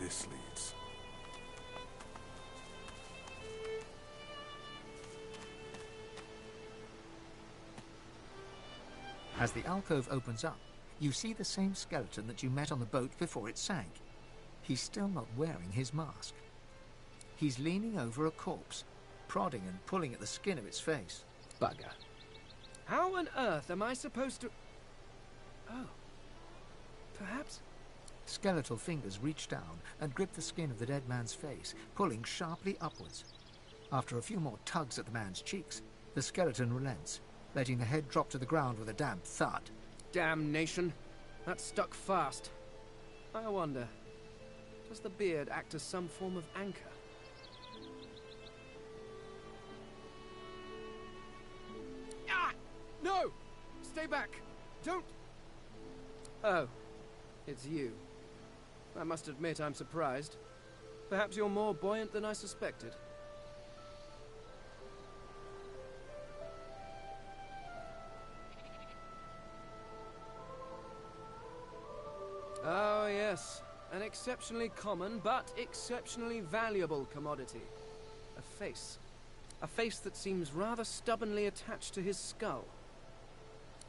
this leads. As the alcove opens up, you see the same skeleton that you met on the boat before it sank. He's still not wearing his mask. He's leaning over a corpse, prodding and pulling at the skin of its face. Bugger. How on earth am I supposed to... Oh. Perhaps... Skeletal fingers reach down and grip the skin of the dead man's face, pulling sharply upwards. After a few more tugs at the man's cheeks, the skeleton relents, letting the head drop to the ground with a damp thud. Damnation. That stuck fast. I wonder, does the beard act as some form of anchor? Ah! No! Stay back! Don't... Oh, it's you. I must admit I'm surprised. Perhaps you're more buoyant than I suspected. Oh, yes. An exceptionally common, but exceptionally valuable commodity. A face. A face that seems rather stubbornly attached to his skull.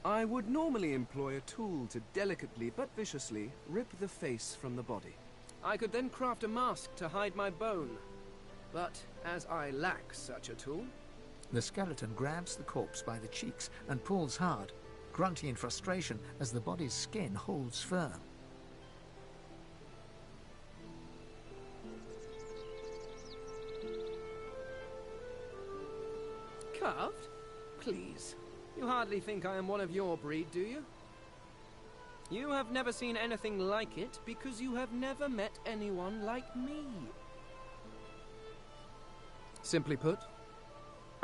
I would normally employ a tool to delicately but viciously rip the face from the body. I could then craft a mask to hide my bone. But as I lack such a tool... The skeleton grabs the corpse by the cheeks and pulls hard, grunting in frustration as the body's skin holds firm. Carved? Please. You hardly think I am one of your breed, do you? You have never seen anything like it because you have never met anyone like me. Simply put,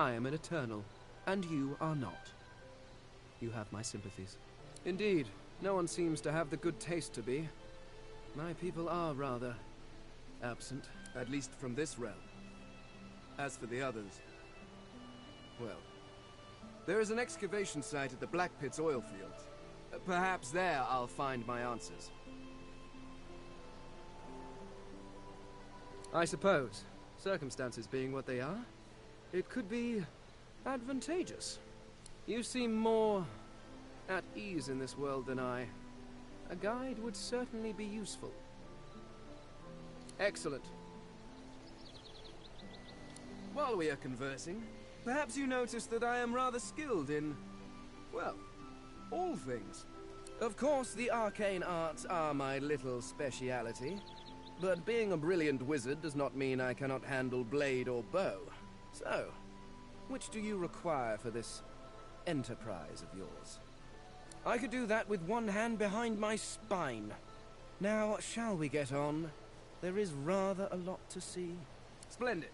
I am an eternal, and you are not. You have my sympathies. Indeed, no one seems to have the good taste to be. My people are rather absent, at least from this realm. As for the others, well, there is an excavation site at the Black Pit's oil field. Perhaps there I'll find my answers. I suppose, circumstances being what they are, it could be advantageous. You seem more at ease in this world than I. A guide would certainly be useful. Excellent. While we are conversing, perhaps you notice that I am rather skilled in, well, all things. Of course, the arcane arts are my little speciality, but being a brilliant wizard does not mean I cannot handle blade or bow. So, which do you require for this enterprise of yours? I could do that with one hand behind my spine. Now, shall we get on? There is rather a lot to see. Splendid.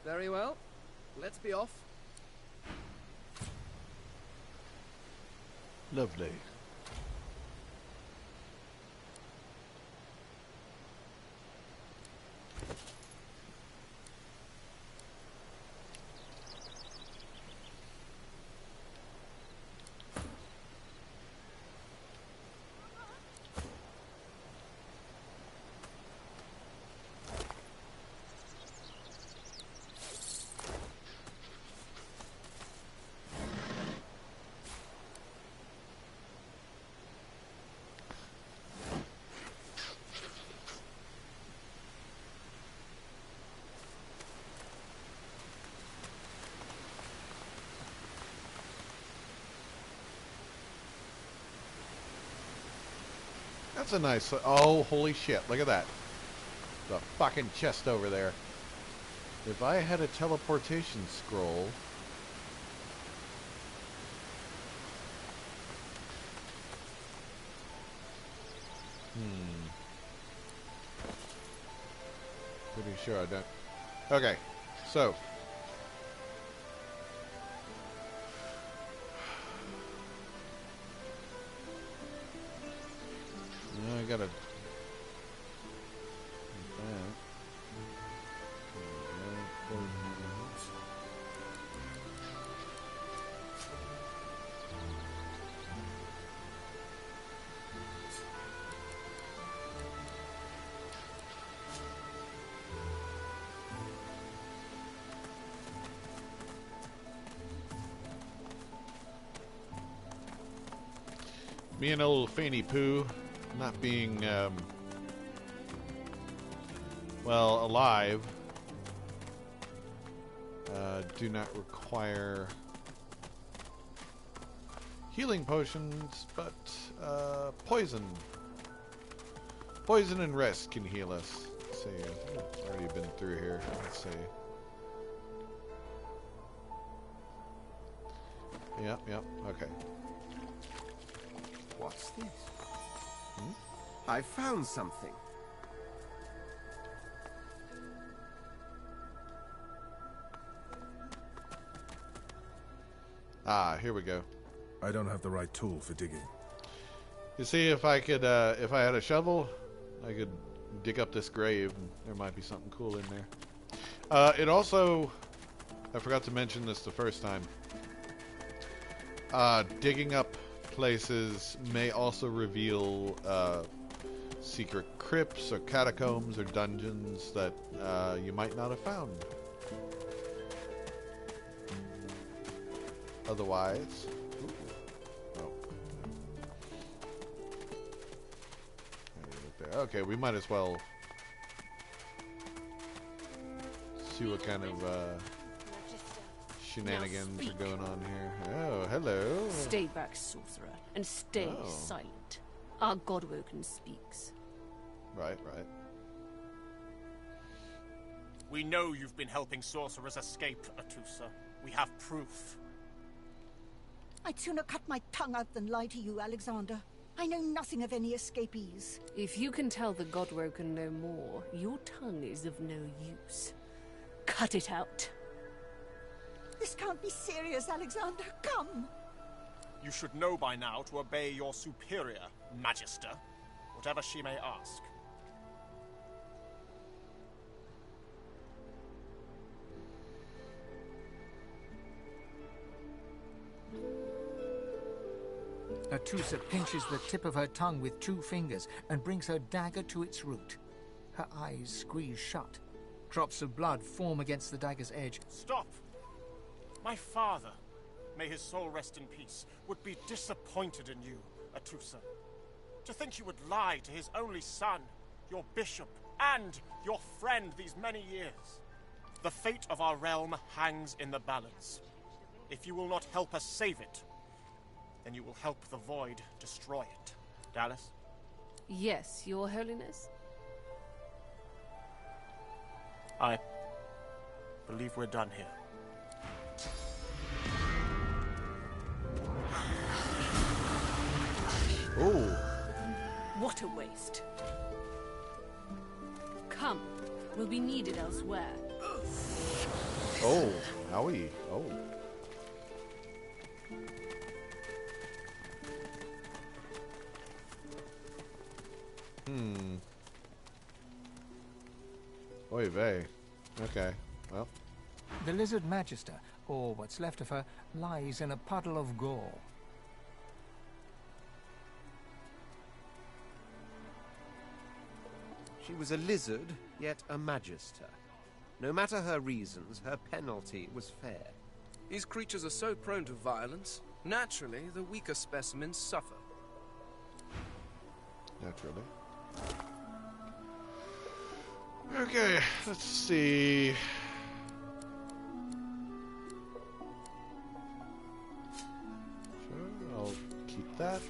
Very well. Let's be off. Lovely. That's a nice... Oh, holy shit. Look at that. The fucking chest over there. If I had a teleportation scroll... Pretty sure I don't... Okay. So... I gotta... Me and old Fanny Poo, not being, well, alive, do not require healing potions, but poison. Poison and rest can heal us. Let's see, I've already been through here. Let's see. Yep, okay. What's this? I found something. Ah, here we go. I don't have the right tool for digging. You see, if I could, if I had a shovel, I could dig up this grave, and there might be something cool in there. It also, I forgot to mention this the first time. Digging up places may also reveal secret crypts or catacombs or dungeons that you might not have found otherwise. Oh. Okay, we might as well see what kind of shenanigans are going on here. Oh, hello. Stay back, sorcerer, and stay silent. Our Godwoken speaks. Right. We know you've been helping sorcerers escape, Atusa. We have proof. I'd sooner cut my tongue out than lie to you, Alexander. I know nothing of any escapees. If you can tell the Godwoken no more, your tongue is of no use. Cut it out. This can't be serious, Alexander. Come. You should know by now to obey your superior, Magister, whatever she may ask. Atusa pinches the tip of her tongue with 2 fingers and brings her dagger to its root. Her eyes squeeze shut. Drops of blood form against the dagger's edge. Stop! My father, may his soul rest in peace, would be disappointed in you, Atusa. To think you would lie to his only son, your bishop, and your friend these many years. The fate of our realm hangs in the balance. If you will not help us save it, then you will help the Void destroy it. Dallas? Yes, Your Holiness? I believe we're done here. Oh. What a waste. Come, we'll be needed elsewhere. Oh, owie. Oh. Oy vey. Okay, well. The lizard magister, or what's left of her, lies in a puddle of gore. She was a lizard, yet a magister. No matter her reasons, her penalty was fair. These creatures are so prone to violence. Naturally, the weaker specimens suffer. Naturally. Okay, let's see. Sure, I'll keep that.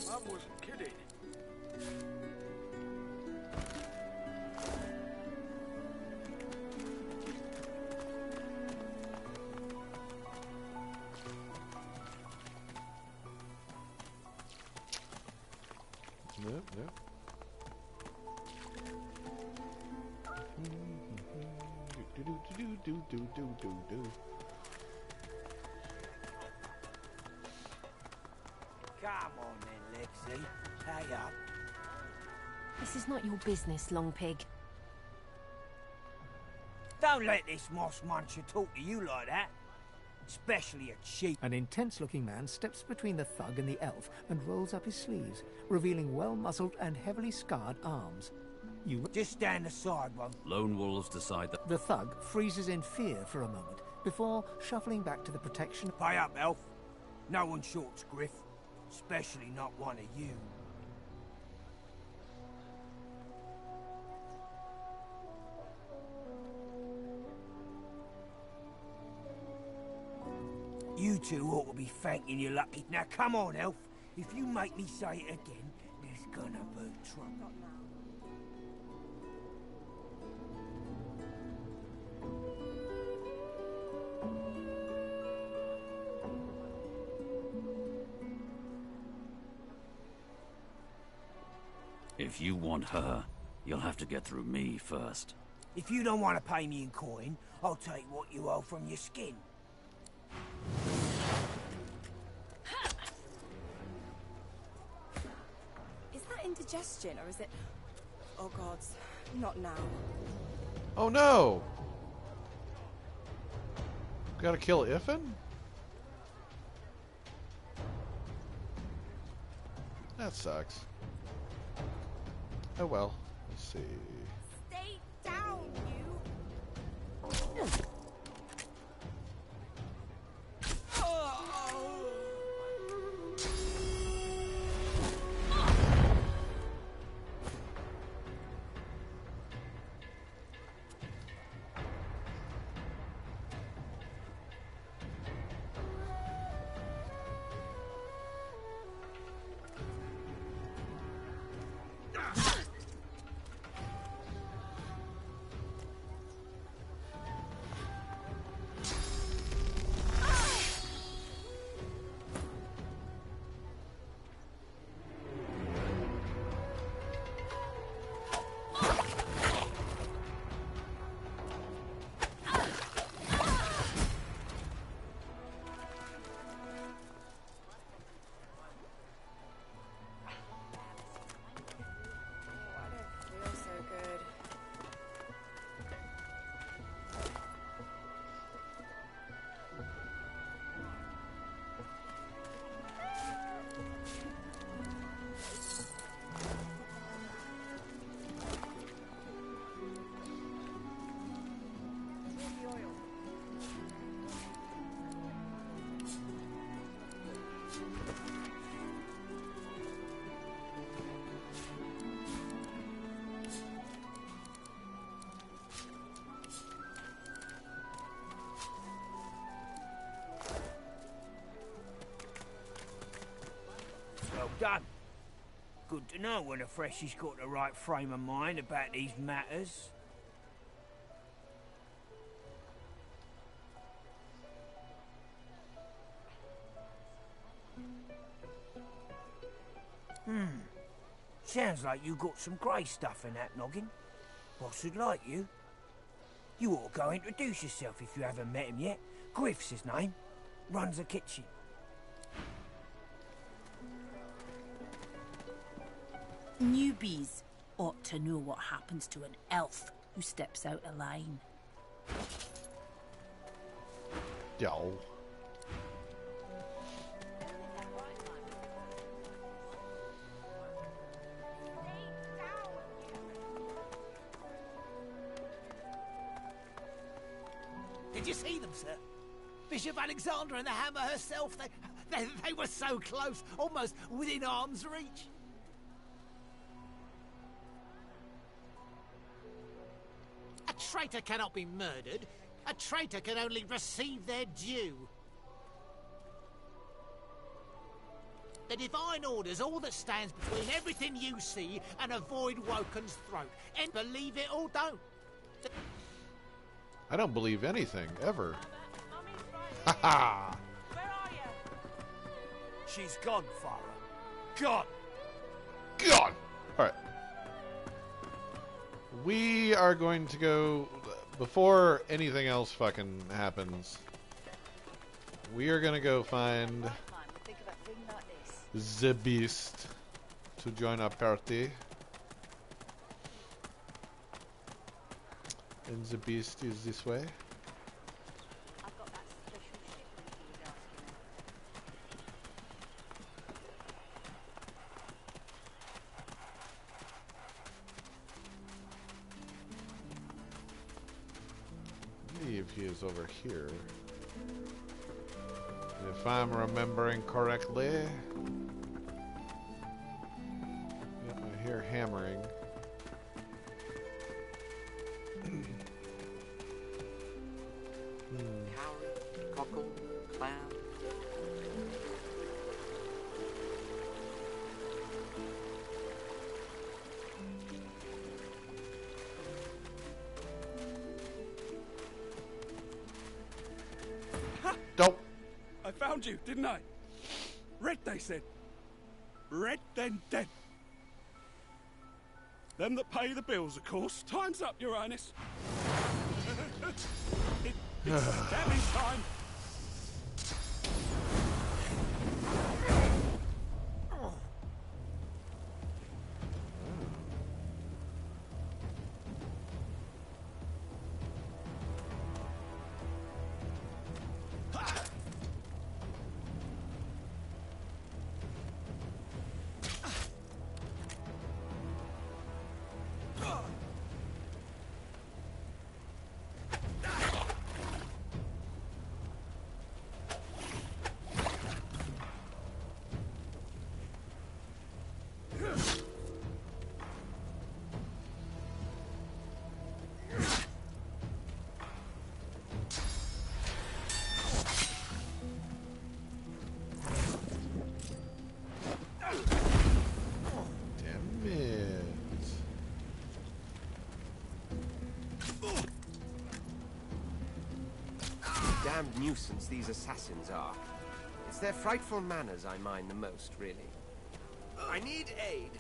Mom wasn't kidding. Yep. Do. Come on then, Lexi. Pay up. This is not your business, Long Pig. Don't let this moss muncher talk to you like that. Especially a cheap. An intense-looking man steps between the thug and the elf and rolls up his sleeves, revealing well-muscled and heavily scarred arms. You Just stand aside, one. Lone wolves decide that. The thug freezes in fear for a moment, before shuffling back to the protection. Pay up, elf. No one shorts Griff. Especially not one of you. You two ought to be thanking your lucky. Now come on, elf. If you make me say it again, there's gonna be trouble. If you want her, you'll have to get through me first. If you don't want to pay me in coin, I'll take what you owe from your skin. Is that indigestion, or is it... Oh, gods. Not now. Oh no! Gotta kill Iffin? That sucks. Oh well. Let's see. Stay down, you! Well done. Good to know when a freshie's got the right frame of mind about these matters. Sounds like you got some grey stuff in that noggin. Boss would like you. You ought to go introduce yourself if you haven't met him yet. Griff's his name. Runs the kitchen. Newbies ought to know what happens to an elf who steps out of line. Yo. Did you see them, sir? Bishop Alexander and the Hammer herself, they were so close, almost within arm's reach. A traitor cannot be murdered. A traitor can only receive their due. The divine order's all that stands between everything you see and avoid Woken's throat. And believe it or don't. I don't believe anything, ever. Ha ha! Where are you? She's gone, Farah. Gone! Gone! Alright. We are going to go... Before anything else fucking happens, we are going to go find the Beast to join our party. And the Beast is this way. believe he is over here. If I'm remembering correctly. Yep, I hear hammering. Cowrie, cockle, clam. Dope. I found you, didn't I? Red, they said. Red, then dead. Them that pay the bills, of course. Time's up, Your Highness. It's stabbing time. Damned nuisance these assassins are. It's their frightful manners I mind the most, really. I need aid.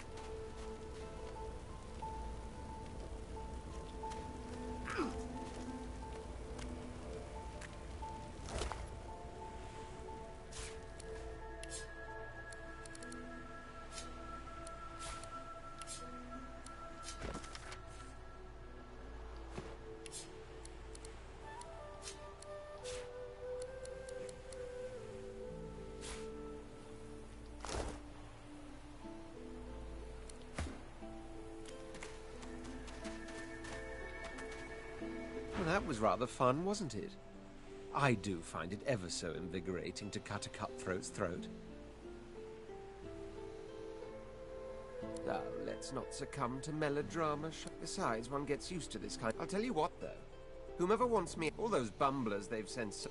Well, that was rather fun, wasn't it? I do find it ever so invigorating to cut a cutthroat's throat. Oh, let's not succumb to melodrama. Besides, one gets used to this kind. I'll tell you what, though. Whomever wants me, all those bumblers they've sent.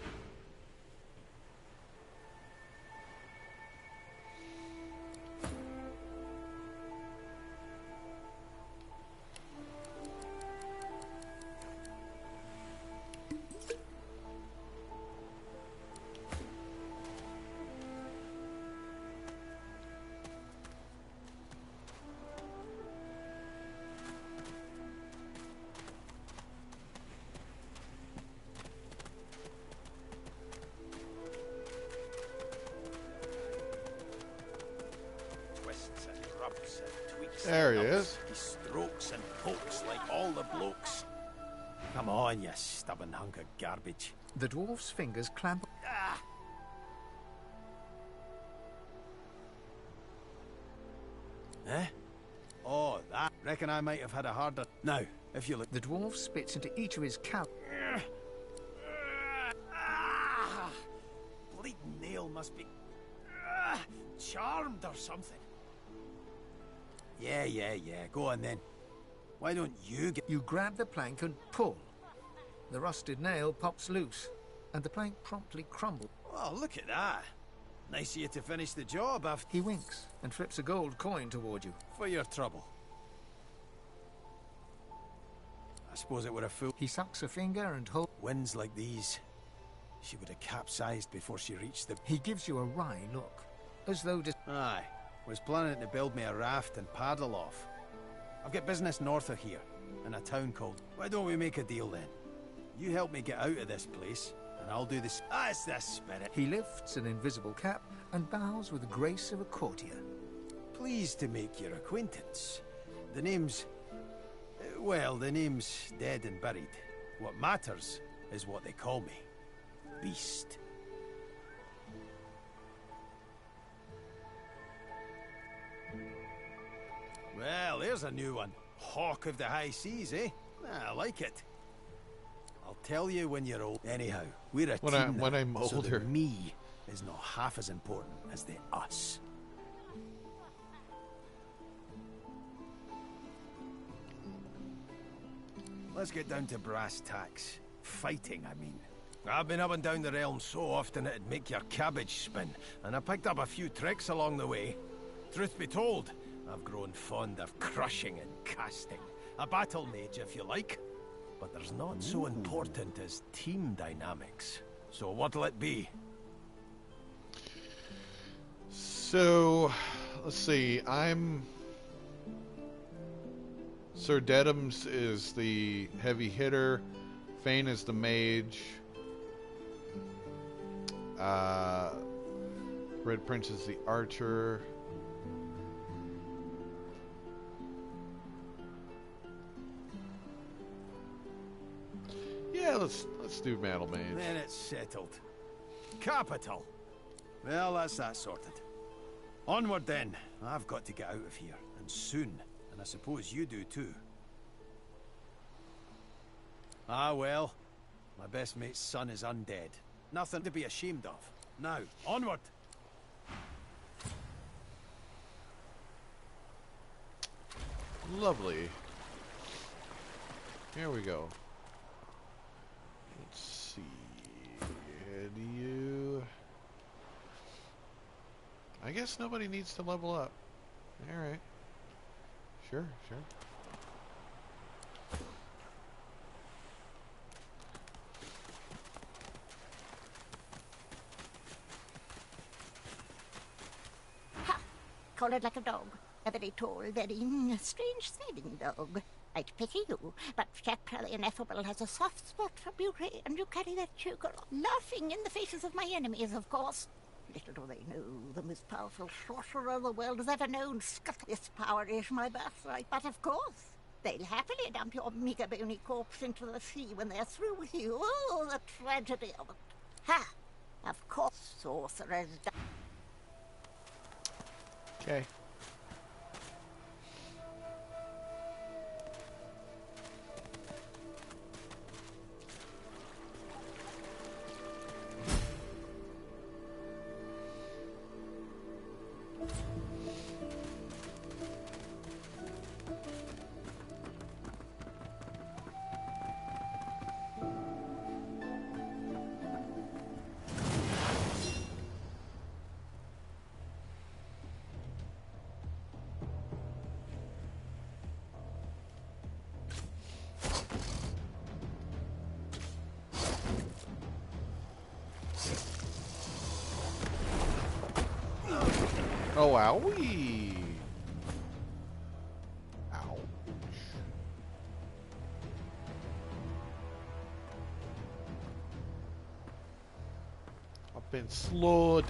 There he is. He strokes and pokes like all the blokes. Come on, you stubborn hunk of garbage. The dwarf's fingers clamp. Ah! Eh? Oh, that. Reckon I might have had a harder. Now, if you look. The dwarf spits into each of his cow. Ah! Bleeding nail must be charmed or something. Yeah. Go on then. Why don't you get... You grab the plank and pull. The rusted nail pops loose, and the plank promptly crumbles. Oh, look at that. Nice of you to finish the job after... He winks and flips a gold coin toward you. For your trouble. I suppose it were a fool. He sucks a finger and holds... Winds like these, she would have capsized before she reached the... He gives you a wry look, as though... Aye. Was planning to build me a raft and paddle off. I've got business north of here, in a town called... Why don't we make a deal then? You help me get out of this place, and I'll do this... Ah, it's the spirit. He lifts an invisible cap and bows with the grace of a courtier. Pleased to make your acquaintance. The name's... well, the name's dead and buried. What matters is what they call me. Beast. Well, there's a new one. Hawk of the high seas, eh? I like it. I'll Tell you when you're old. Anyhow, we're a When team now, I'm so older. the me is not half as important as the us. Let's get down to brass tacks. Fighting, I mean. I've been up and down the realm so often it'd make your cabbage spin, and I picked up a few tricks along the way. Truth be told, I've grown fond of crushing and casting. A battle mage, if you like. But there's not so important as team dynamics. So what'll it be? So, let's see. Sir Dedham's is the heavy hitter. Fane is the mage. Red Prince is the archer. Yeah, let's do Metal Mage. Then it's settled. Capital. Well, that's that sorted. Onward then. I've got to get out of here, and soon. And I suppose you do too. Ah, well. My best mate's son is undead. Nothing to be ashamed of. Now, onward! Lovely. Here we go. Let's see. Do you... I guess nobody needs to level up. Alright. Sure, sure. Ha! Collared like a dog. A very tall, very strange-smelling dog. I'd pity you, but Jack Prally Ineffable has a soft spot for beauty, and you carry that choker laughing in the faces of my enemies, of course. Little do they know, the most powerful sorcerer the world has ever known. This power is my birthright, but of course, they'll happily dump your meager bony corpse into the sea when they're through with you. Oh, the tragedy of it. Ha! Of course, sorcerers... Okay. Oh, owie! Ouch. I've been slowed.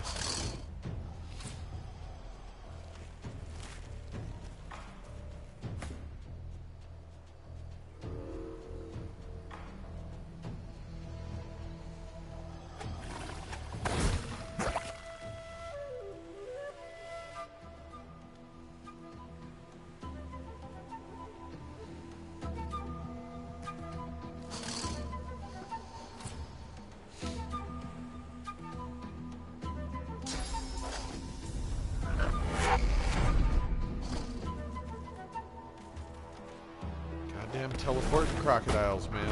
Goddamn teleporting crocodiles, man.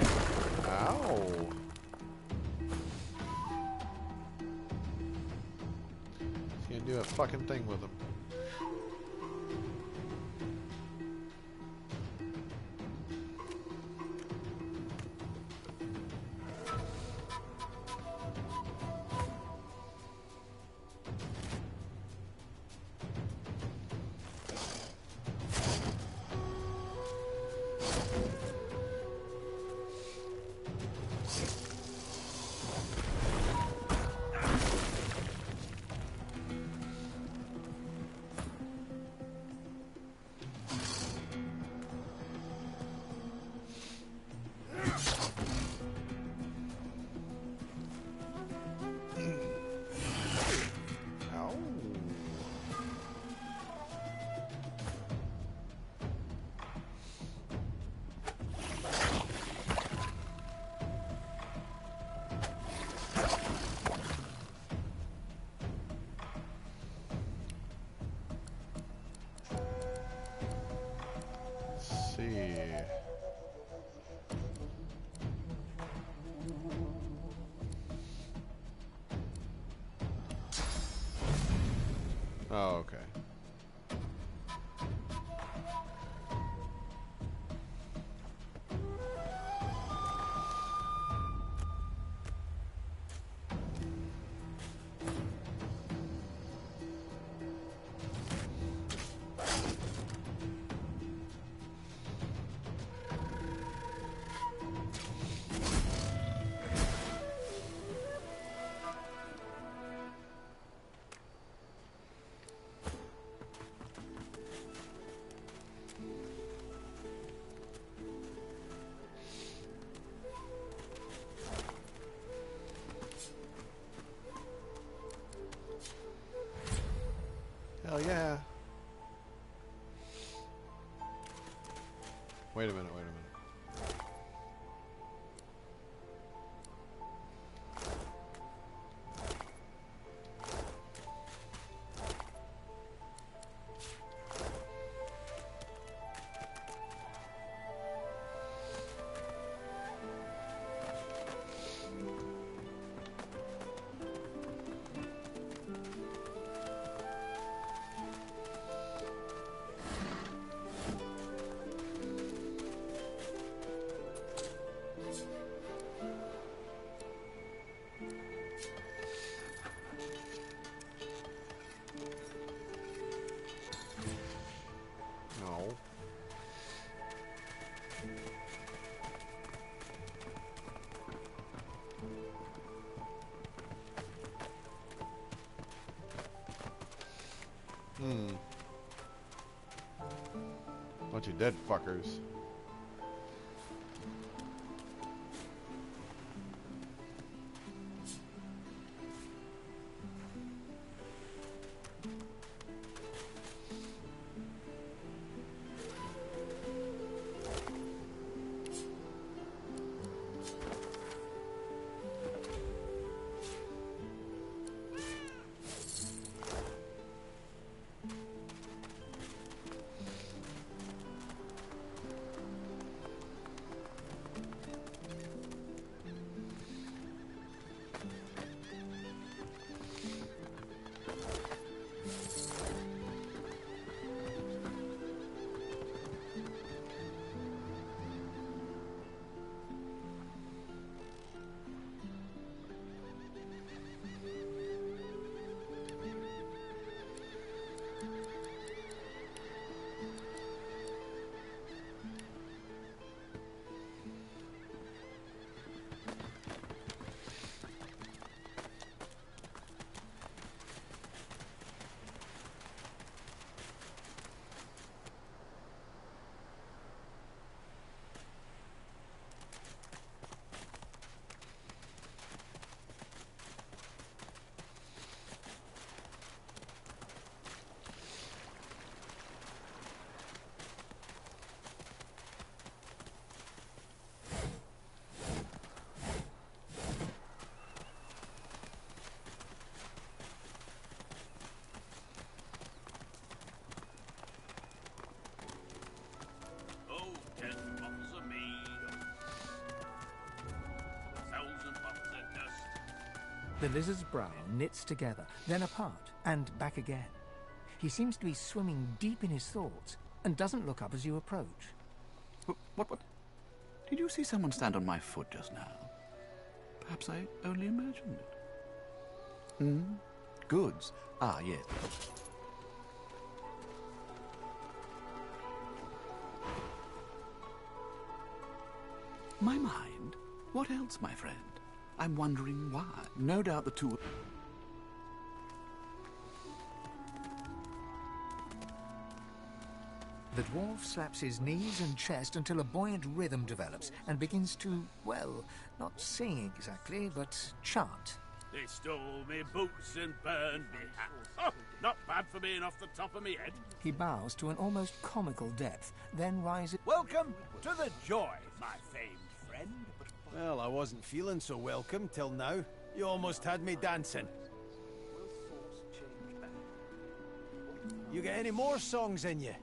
Ow. Can't do a fucking thing with them. Oh, okay. Hell yeah. Wait a minute, wait a minute. No. Bunch of dead fuckers. The lizard's brow knits together, then apart, and back again. He seems to be swimming deep in his thoughts, and doesn't look up as you approach. What? Did you see someone stand on my foot just now? Perhaps I only imagined it. Goods. Ah, yes. My mind? What else, my friend? I'm wondering why. No doubt the two... The dwarf slaps his knees and chest until a buoyant rhythm develops and begins to, well, not sing exactly, but chant. They stole me boots and burned me hat. Oh, not bad for being off the top of me head. He bows to an almost comical depth, then rises... Welcome to the Joy, my famed friend. Well, I wasn't feeling so welcome till now. You almost had me dancing. You got any more songs in you?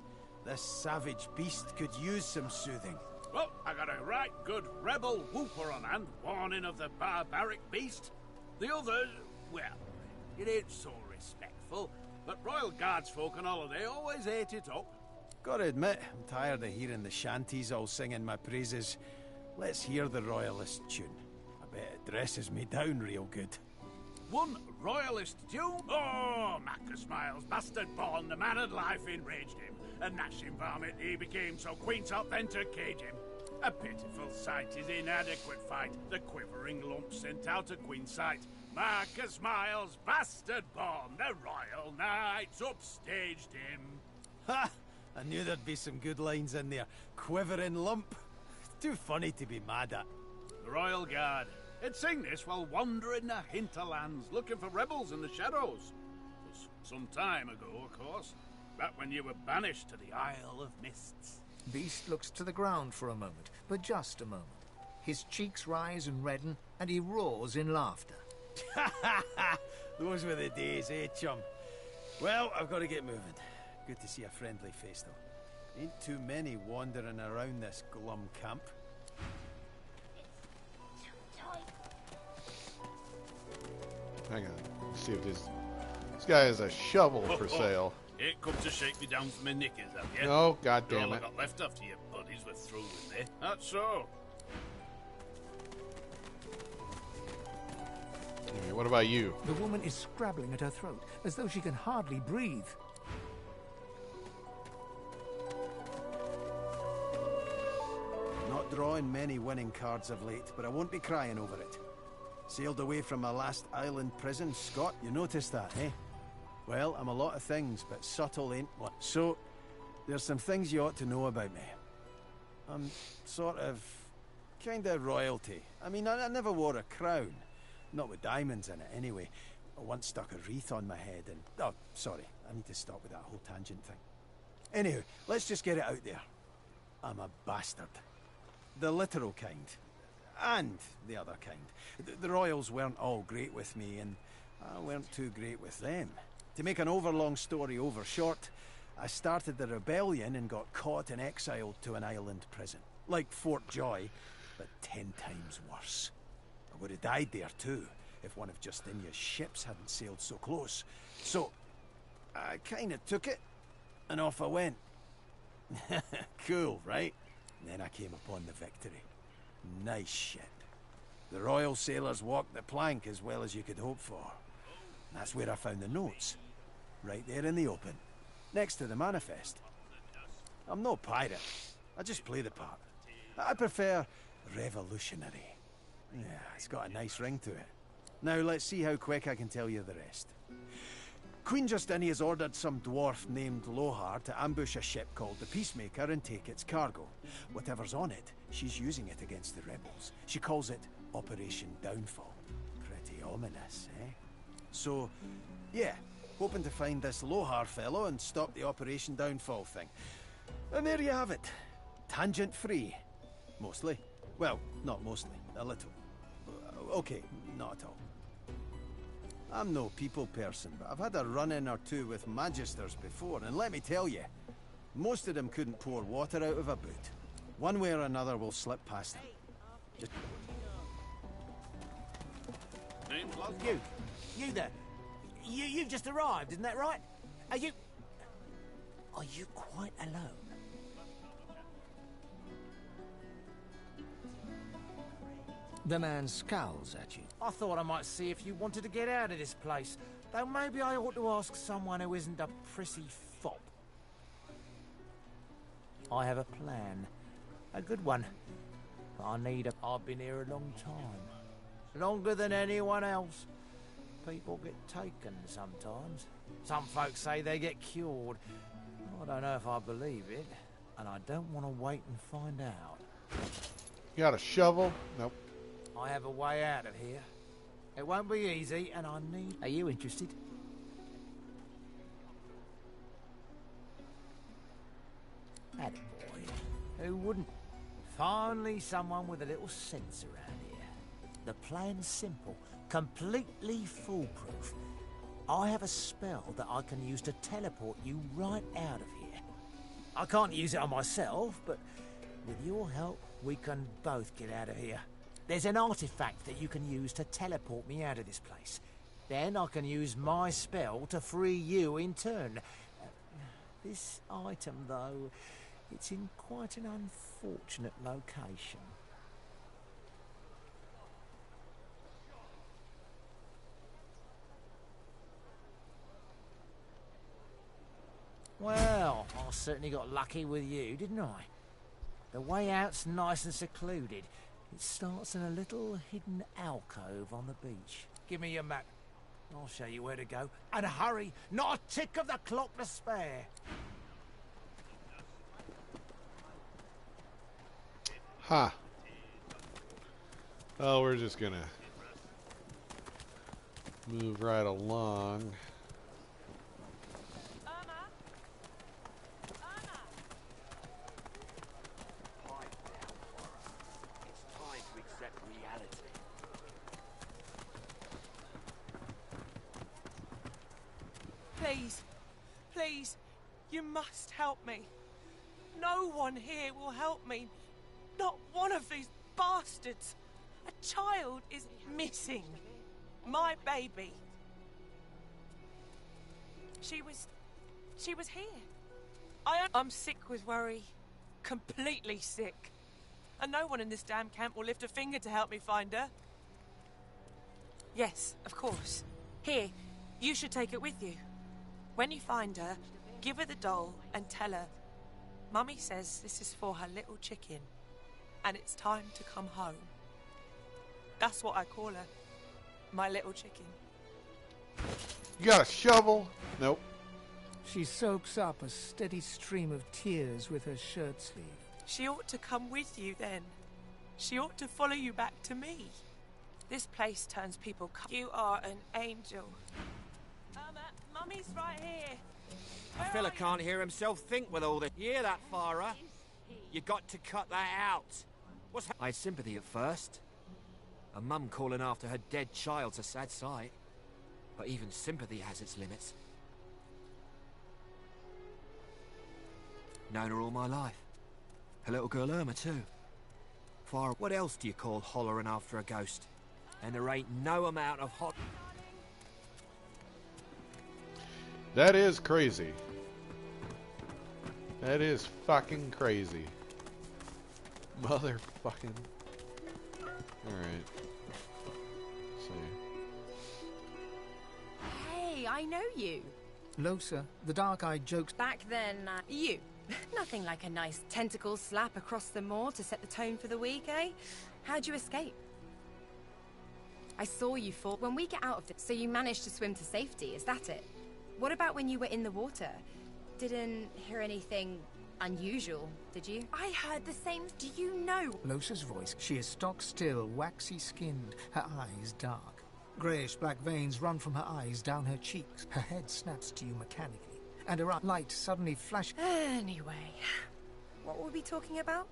This savage beast could use some soothing. Well, I got a right good rebel whooper on hand, warning of the barbaric beast. The other, well, it ain't so respectful. but Royal Guards folk on holiday always ate it up. Gotta admit, I'm tired of hearing the shanties all singing my praises. Let's hear the Royalist tune. I bet it dresses me down real good. One Royalist tune? Oh, Macus Miles, bastard born, the man of life enraged him. A gnashing varmint he became, so Queen Top then to cage him. A pitiful sight, his inadequate fight, the quivering lump sent out of Queen's sight. Marcus Miles, bastard born, the royal knights upstaged him. Ha! I knew there'd be some good lines in there. Quivering lump. Too funny to be mad at. The Royal Guard. It sing this while wandering the hinterlands, looking for rebels in the shadows. Was some time ago, of course. Back when you were banished to the Isle of Mists. Beast looks to the ground for a moment, but just a moment. His cheeks rise and redden, and he roars in laughter. Those were the days, eh, chum? Well, I've got to get moving. Good to see a friendly face, though. Ain't too many wandering around this glum camp. Hang on. Let's see if this guy has a shovel for sale. Ain't come to shake me down for my knickers, have you? No, goddamn All I it. got left after your buddies were through with me. That's so. Anyway, what about you? The woman is scrabbling at her throat, as though she can hardly breathe. Not drawing many winning cards of late, but I won't be crying over it. Sailed away from my last island prison, Scott. You noticed that, eh? Well, I'm a lot of things, but subtle ain't one. So, there's some things you ought to know about me. I'm sort of... kind of royalty. I mean, I never wore a crown. Not with diamonds in it, anyway. I once stuck a wreath on my head and... Oh, sorry. I need to stop with that whole tangent thing. Anywho, let's just get it out there. I'm a bastard. The literal kind. And the other kind. The royals weren't all great with me, and I weren't too great with them. To make an overlong story over short, I started the rebellion and got caught and exiled to an island prison. Like Fort Joy, but 10 times worse. I would have died there too, if one of Justinia's ships hadn't sailed so close. So, I kinda took it, and off I went. Cool, right? And then I came upon the victory. Nice shit. The royal sailors walked the plank as well as you could hope for. And that's where I found the notes. Right there in the open. Next to the manifest. I'm no pirate. I just play the part. I prefer revolutionary. Yeah, it's got a nice ring to it. Now let's see how quick I can tell you the rest. Queen Justinia's ordered some dwarf named Lohar to ambush a ship called the Peacemaker and take its cargo. Whatever's on it, she's using it against the rebels. She calls it Operation Downfall. Pretty ominous, eh? So, yeah, hoping to find this Lohar fellow and stop the Operation Downfall thing. And there you have it. Tangent-free. Mostly. Well, not mostly. A little. Okay, not at all. I'm no people person, but I've had a run-in or two with magisters before, and let me tell you, most of them couldn't pour water out of a boot. One way or another will slip past them. Just... You there. You've just arrived, isn't that right? Are you quite alone? The man scowls at you. I thought I might see if you wanted to get out of this place. Though maybe I ought to ask someone who isn't a prissy fop. I have a plan. A good one. But I've been here a long time. Longer than anyone else. People get taken sometimes. Some folks say they get cured. I don't know if I believe it. And I don't want to wait and find out. You got a shovel? Nope. I have a way out of here. It won't be easy, and I need... Are you interested? Attaboy. Who wouldn't? Finally someone with a little sense around here. The plan's simple. Completely foolproof. I have a spell that I can use to teleport you right out of here. I can't use it on myself, but with your help, we can both get out of here. There's an artifact that you can use to teleport me out of this place. Then I can use my spell to free you in turn. This item, though, it's in quite an unfortunate location. Well, I certainly got lucky with you, didn't I? The way out's nice and secluded. It starts in a little hidden alcove on the beach. Give me your map. I'll show you where to go. And hurry! Not a tick of the clock to spare! Ha! Oh, we're just gonna move right along. Please, please, you must help me. No one here will help me. Not one of these bastards. A child is missing. My baby. She was here. I'm sick with worry. Completely sick. And no one in this damn camp will lift a finger to help me find her. Yes, of course. Here, you should take it with you. When you find her, give her the doll and tell her, Mummy says this is for her little chicken, and it's time to come home. That's what I call her. My little chicken. You got a shovel? Nope. She soaks up a steady stream of tears with her shirt sleeve. She ought to come with you then. She ought to follow you back to me. This place turns people. You are an angel. Mummy's right here. A fella can't hear himself think with all this. You hear that, Farah? You got to cut that out. I had sympathy at first. A mum calling after her dead child's a sad sight. But even sympathy has its limits. Known her all my life. Her little girl Irma too. Farah, what else do you call hollering after a ghost? And there ain't no amount of hot... That is crazy. That is fucking crazy. Motherfucking. Alright. Hey, I know you. Losa, the dark-eyed jokes. Back then, you. Nothing like a nice tentacle slap across the moor to set the tone for the week, eh? How'd you escape? I saw you fall when we get out of it, so you managed to swim to safety, is that it? What about when you were in the water? Didn't hear anything unusual, did you? I heard the same. Do you know? Losa's voice. She is stock still, waxy skinned, her eyes dark. Greyish black veins run from her eyes down her cheeks. Her head snaps to you mechanically, and her light suddenly flashes. Anyway, what were we talking about?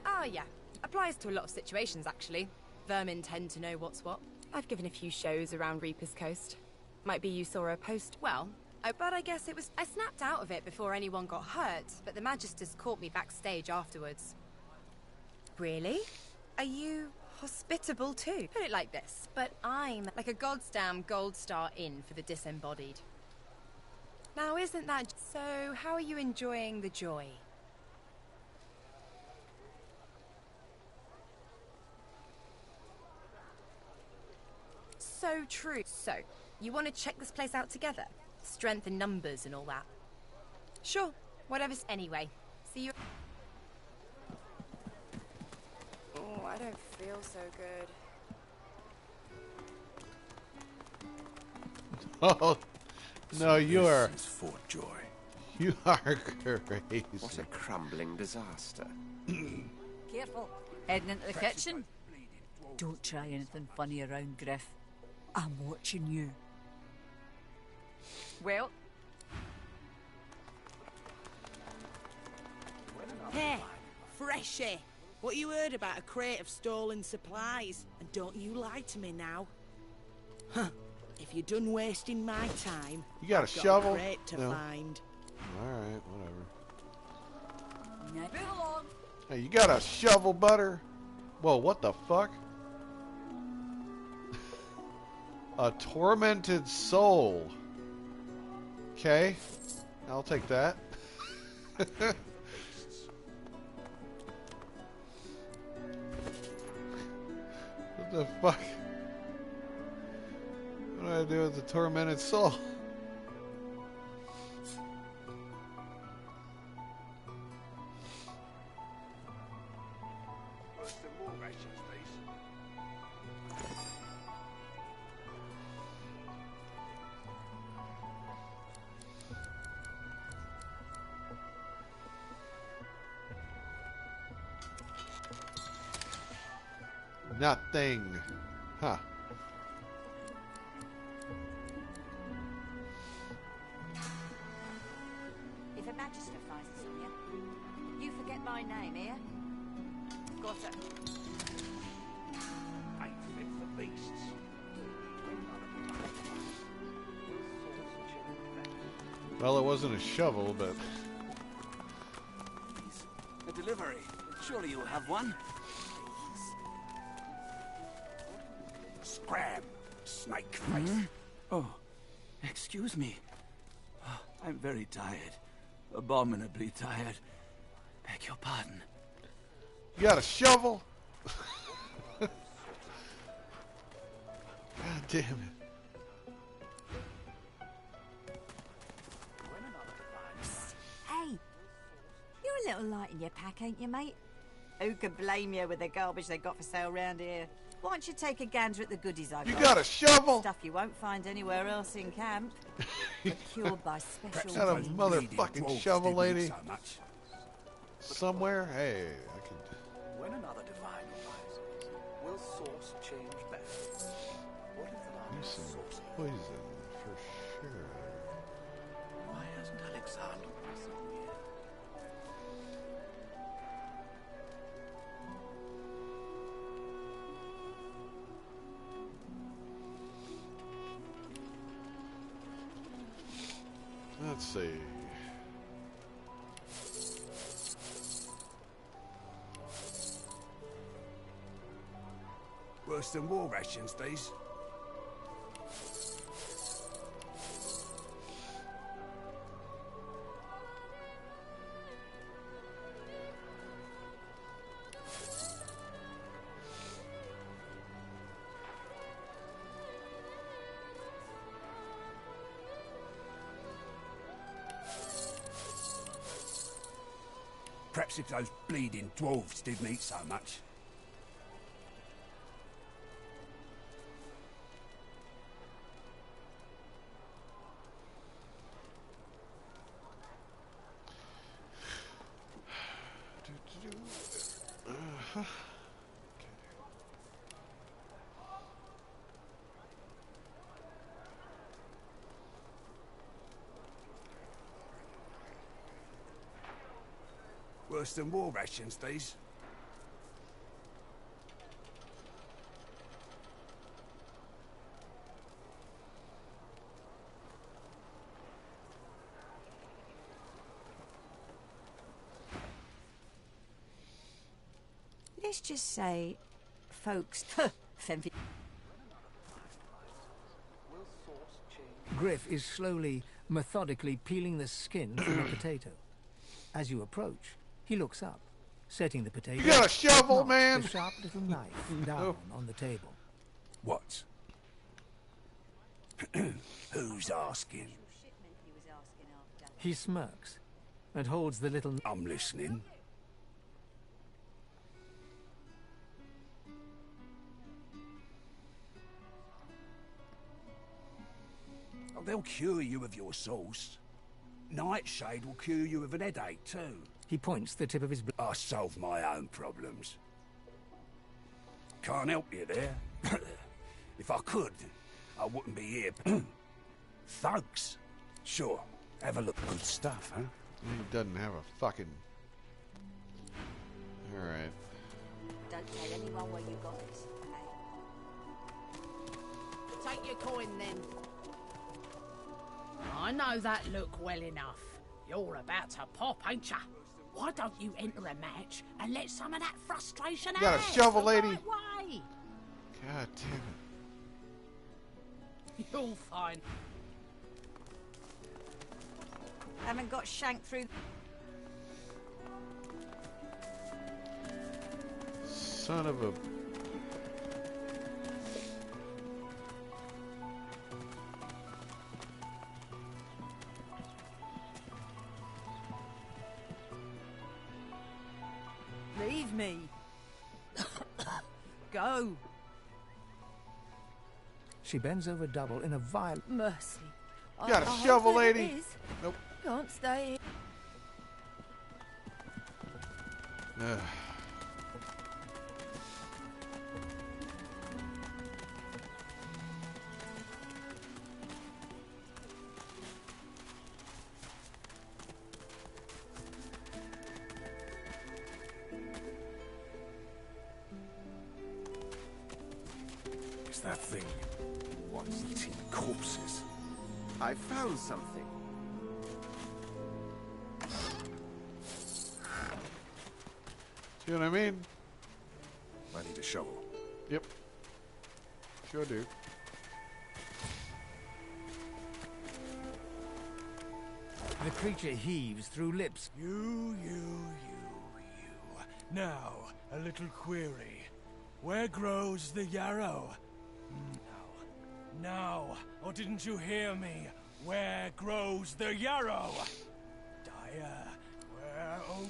Ah, yeah. Applies to a lot of situations, actually. Vermin tend to know what's what. I've given a few shows around Reaper's Coast. Might be you saw a post. Well, but I guess it was... I snapped out of it before anyone got hurt, but the Magisters caught me backstage afterwards. Really? Are you hospitable too? Put it like this, but I'm like a goddamn gold star inn for the disembodied. Now, isn't that... So, how are you enjoying the joy? So true. So, you want to check this place out together? Strength in numbers and all that. Sure, whatever's... Anyway, see you... Oh, I don't feel so good. Oh, no, you are... This is for joy. You are crazy. What a crumbling disaster. Careful. Heading into the kitchen. Don't try anything funny around Griff. I'm watching you. Well... Hey, Freshie. What you heard about a crate of stolen supplies? And don't you lie to me now. Huh. If you're done wasting my time, You got a I've shovel? a crate to No. find. Alright, whatever. Move along. Hey, you got a shovel, butter? Whoa, what the fuck? A tormented soul. Okay. I'll take that. What the fuck? What do I do with the tormented soul? Nothing. Huh. If a magister finds this on you, you forget my name here. Got it. Ain't fit for beasts. Well, it wasn't a shovel, but... A delivery. Surely you'll have one. Scram, snake face. Oh, excuse me. Oh, I'm very tired. Abominably tired. Beg your pardon. You got a shovel? God damn it. Hey, you're a little light in your pack, ain't you, mate? Who could blame you with the garbage they got for sale round here? Why don't you take a gander at the goodies I've got? You got a shovel? Stuff you won't find anywhere else in camp. Procured by special Got a means. motherfucking shovel, lady. Somewhere? Hey, I can... When another divine arises, will source change back? What if the Use some poison for sure. Why hasn't Alexander something yet? Let's see. Worse than war rations, these. Perhaps if those bleeding dwarves didn't eat so much. Worse than war rations, these. Let's just say, folks... Griff is slowly, methodically peeling the skin from a potato. As you approach, he looks up, setting the potato... You got a shovel, man? ...the sharp little knife down on the table. What? Who's asking? He smirks and holds the little... I'm listening. Oh, they'll cure you of your sauce. Nightshade will cure you of an headache, too. He points the tip of his... I solve my own problems. Can't help you there. If I could, I wouldn't be here. Thugs. Sure, have a look. Good stuff, huh? He doesn't have a fucking... Alright. Don't tell anyone where you got this, okay? Take your coin, then. I know that look well enough. You're about to pop, ain't ya? Why don't you enter a match and let some of that frustration out? You got a shovel, lady? Right way. God damn it. You'll find. Haven't got shanked through. Son of a... Leave me. Go. She bends over double in a violent... Mercy. You got a shovel, lady? Nope. Can't stay Ugh. Is that thing? What's eating corpses? I found something. See what I mean? I need a shovel. Yep. Sure do. The creature heaves through lips. You. Now, a little query. Where grows the yarrow? No. Or didn't you hear me? Where grows the yarrow? Dyer, where... Oh...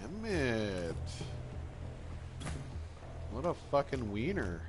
Damn it. What a fucking wiener.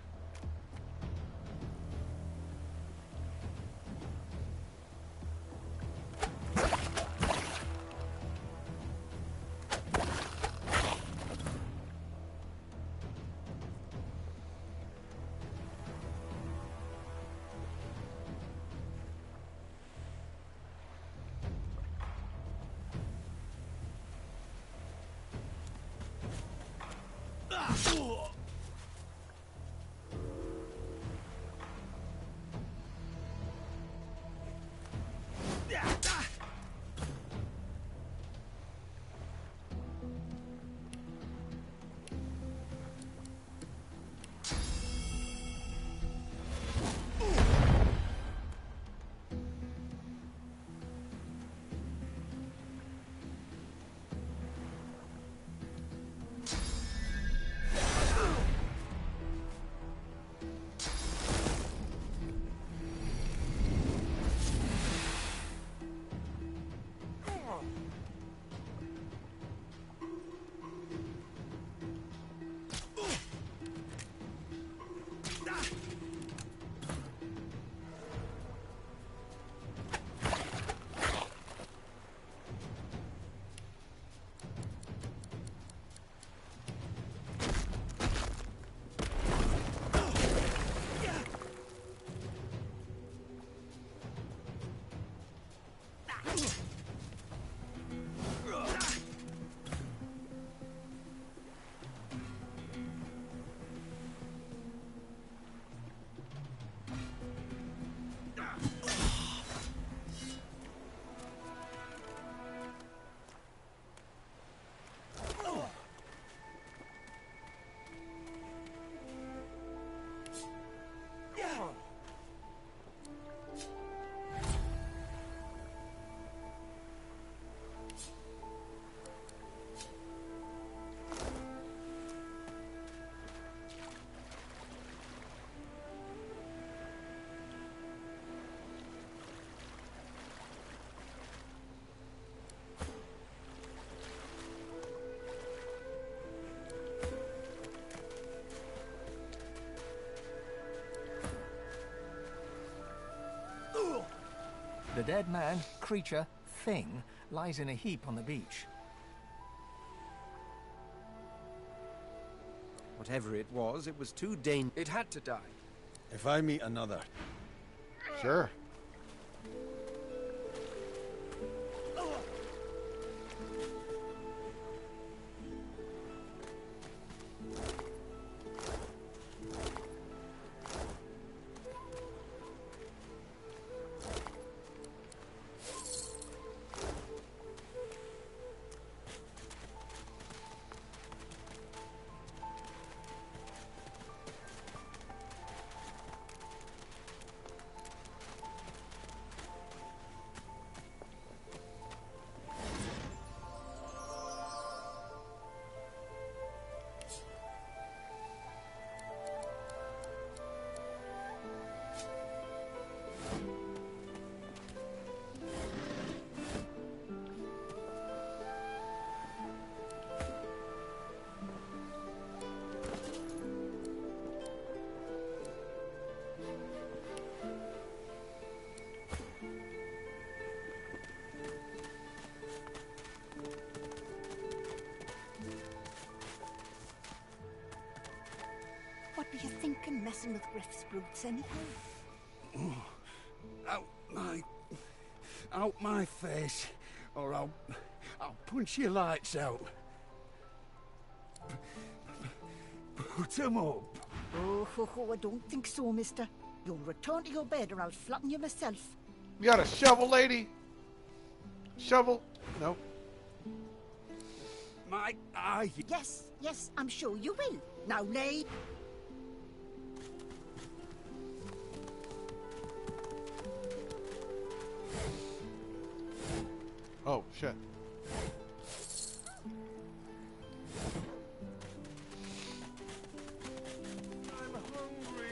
The dead man, creature, thing, lies in a heap on the beach. Whatever it was too dangerous. It had to die. If I meet another... Sure. messing with Griff's brutes anyhow? Out my face, or I'll punch your lights out. Put 'em up. Oh, I don't think so, mister. You'll return to your bed or I'll flatten you myself. You got a shovel, lady? Shovel? No. My eye. Yes, I'm sure you will. Now lay. Oh, shit. I'm hungry.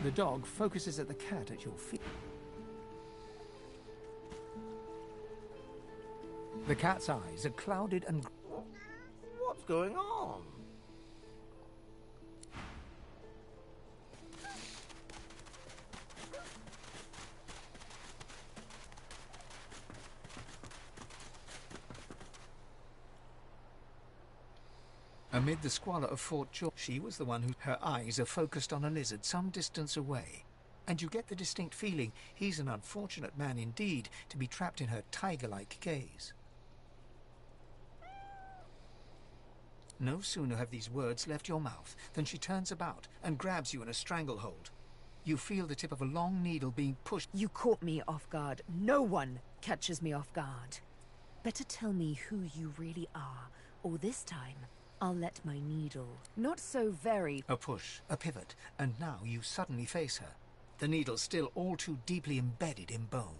The dog focuses at the cat at your feet. The cat's eyes are clouded and... What's going on? Amid the squalor of Fort George, she was the one who... Her eyes are focused on a lizard some distance away. And you get the distinct feeling he's an unfortunate man indeed to be trapped in her tiger-like gaze. No sooner have these words left your mouth than she turns about and grabs you in a stranglehold. You feel the tip of a long needle being pushed. You caught me off guard. No one catches me off guard. Better tell me who you really are, or this time I'll let my needle. Not so very... A push, a pivot, and now you suddenly face her. The needle still all too deeply embedded in bone.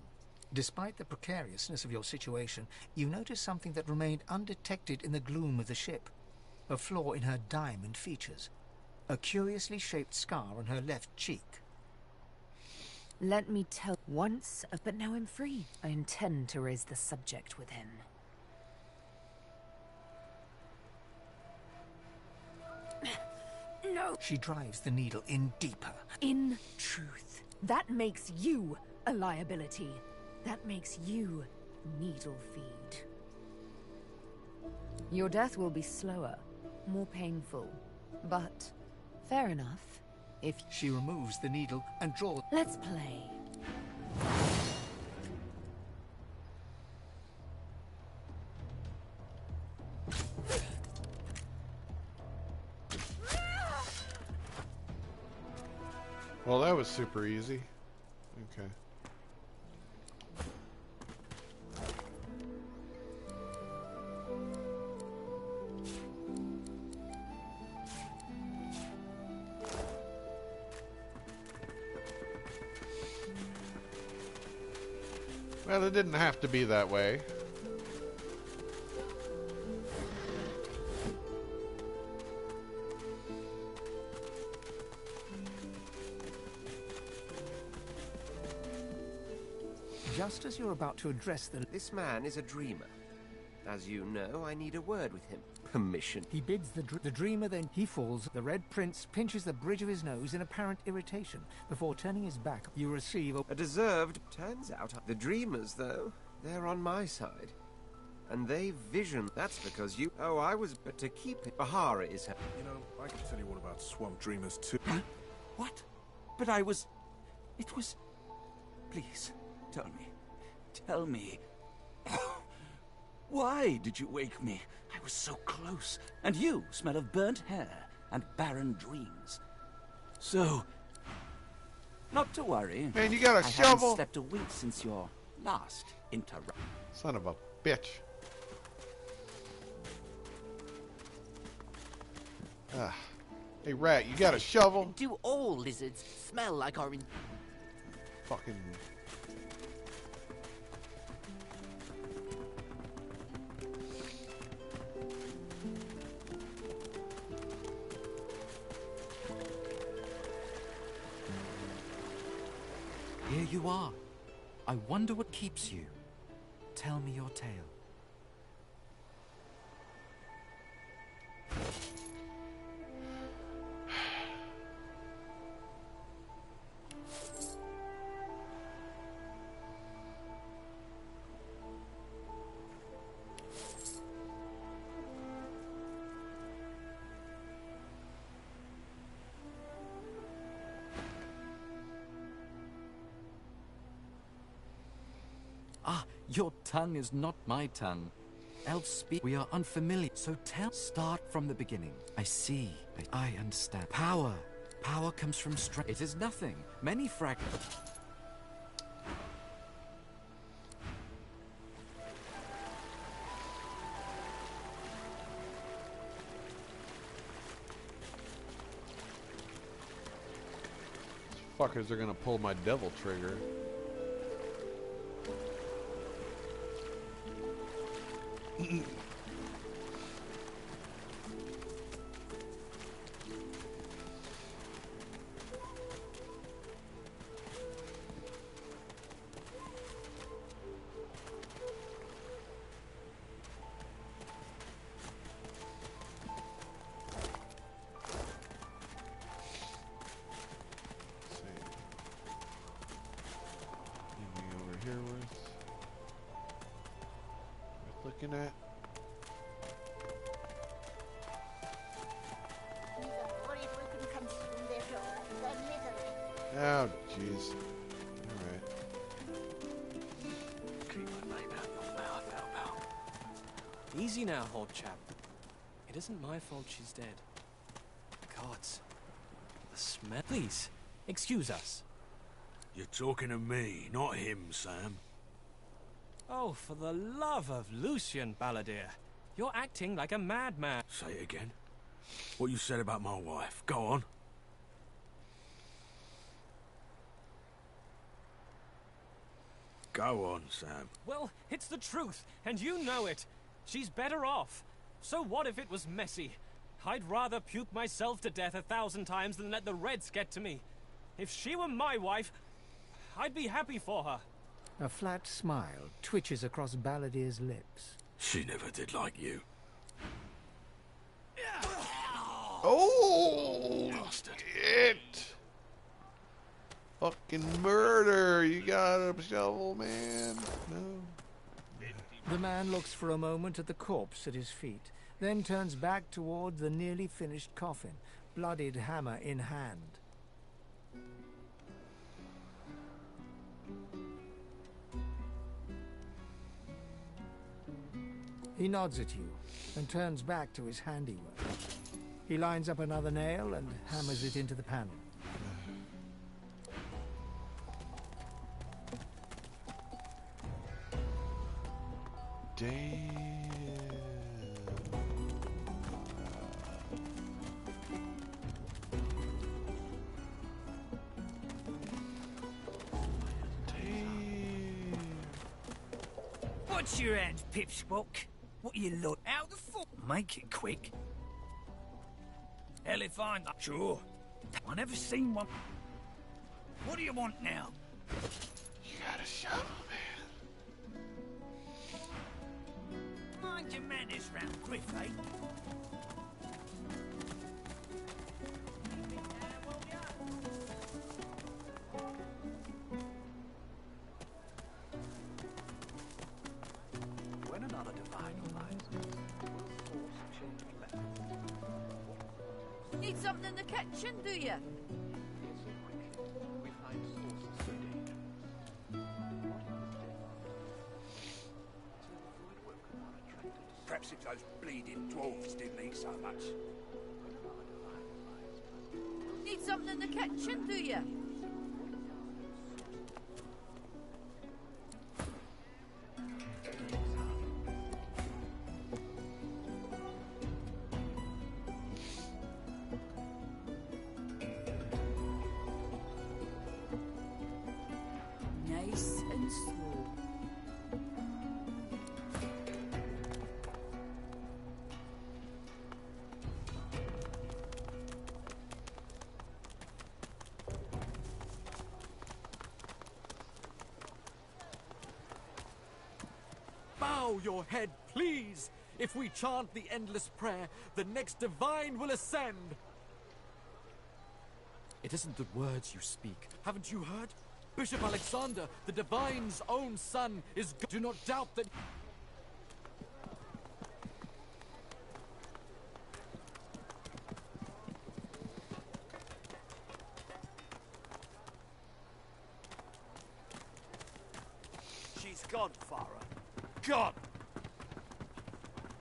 Despite the precariousness of your situation, you notice something that remained undetected in the gloom of the ship. A flaw in her diamond features. A curiously shaped scar on her left cheek. Let me tell once, but now I'm free. I intend to raise the subject with him. No! She drives the needle in deeper. In truth, that makes you a liability. That makes you needle feed. Your death will be slower, more painful, but fair enough. If she removes the needle and draws... Let's play. Well, that was super easy. Okay. Well, it didn't have to be that way. Just as you're about to address the... This man is a dreamer. As you know, I need a word with him. Permission. He bids the dreamer, then he falls. The Red Prince pinches the bridge of his nose in apparent irritation. Before turning his back, you receive a deserved... Turns out, the dreamers, though, they're on my side. And they vision... That's because you... Oh, I was... But to keep it... Bahara is her... You know, I can tell you all about swamp dreamers, too. Huh? What? But I was... It was... Please, tell me. Tell me. Why did you wake me? I was so close. And you smell of burnt hair and barren dreams. So... Not to worry. Man, you got a I shovel. haven't slept a wink since your last interruption. Son of a bitch. Ah. Hey, rat, you got a shovel? Do all lizards smell like orange? Fucking... Here you are. I wonder what keeps you. Tell me your tale. Ah, your tongue is not my tongue. Elves speak. We are unfamiliar. So start from the beginning. I see. I understand. Power. Power comes from strength. It is nothing. Many fragments. Fuckers are gonna pull my devil trigger. Looking at. Oh, jeez. Alright. Keep my name out your mouth, Al-Pal. Easy now, old chap. It isn't my fault she's dead. Gods. The smell. Please, excuse us. You're talking to me, not him, Sam. Oh, for the love of Lucian, Balladeer. You're acting like a madman. Say it again. What you said about my wife. Go on. Go on, Sam. Well, it's the truth, and you know it. She's better off. So what if it was messy? I'd rather puke myself to death 1,000 times than let the Reds get to me. If she were my wife, I'd be happy for her. A flat smile twitches across Balladeer's lips. She never did like you. Oh, shit! Fucking murder! You got a shovel, man. No. The man looks for a moment at the corpse at his feet, then turns back toward the nearly finished coffin, bloodied hammer in hand. He nods at you and turns back to his handiwork. He lines up another nail and hammers it into the panel. Damn. What's your hand, Pipsqueak? What you look out the foot? Make it quick. Hell if I'm not sure. I never seen one. What do you want now? You got a shovel, man. Mind your manners round Griff, eh? When another divine arises, will force change left? Need something in the kitchen, do you? We find sources so dangerous. Perhaps if those bleeding dwarves didn't eat so much. Need something in the kitchen, do you? Nice and slow. Bow your head, please! If we chant the endless prayer, the next divine will ascend! It isn't the words you speak. Haven't you heard? Bishop Alexander, the divine's own son, is... Do not doubt that... She's It's gone, Farah. Gone!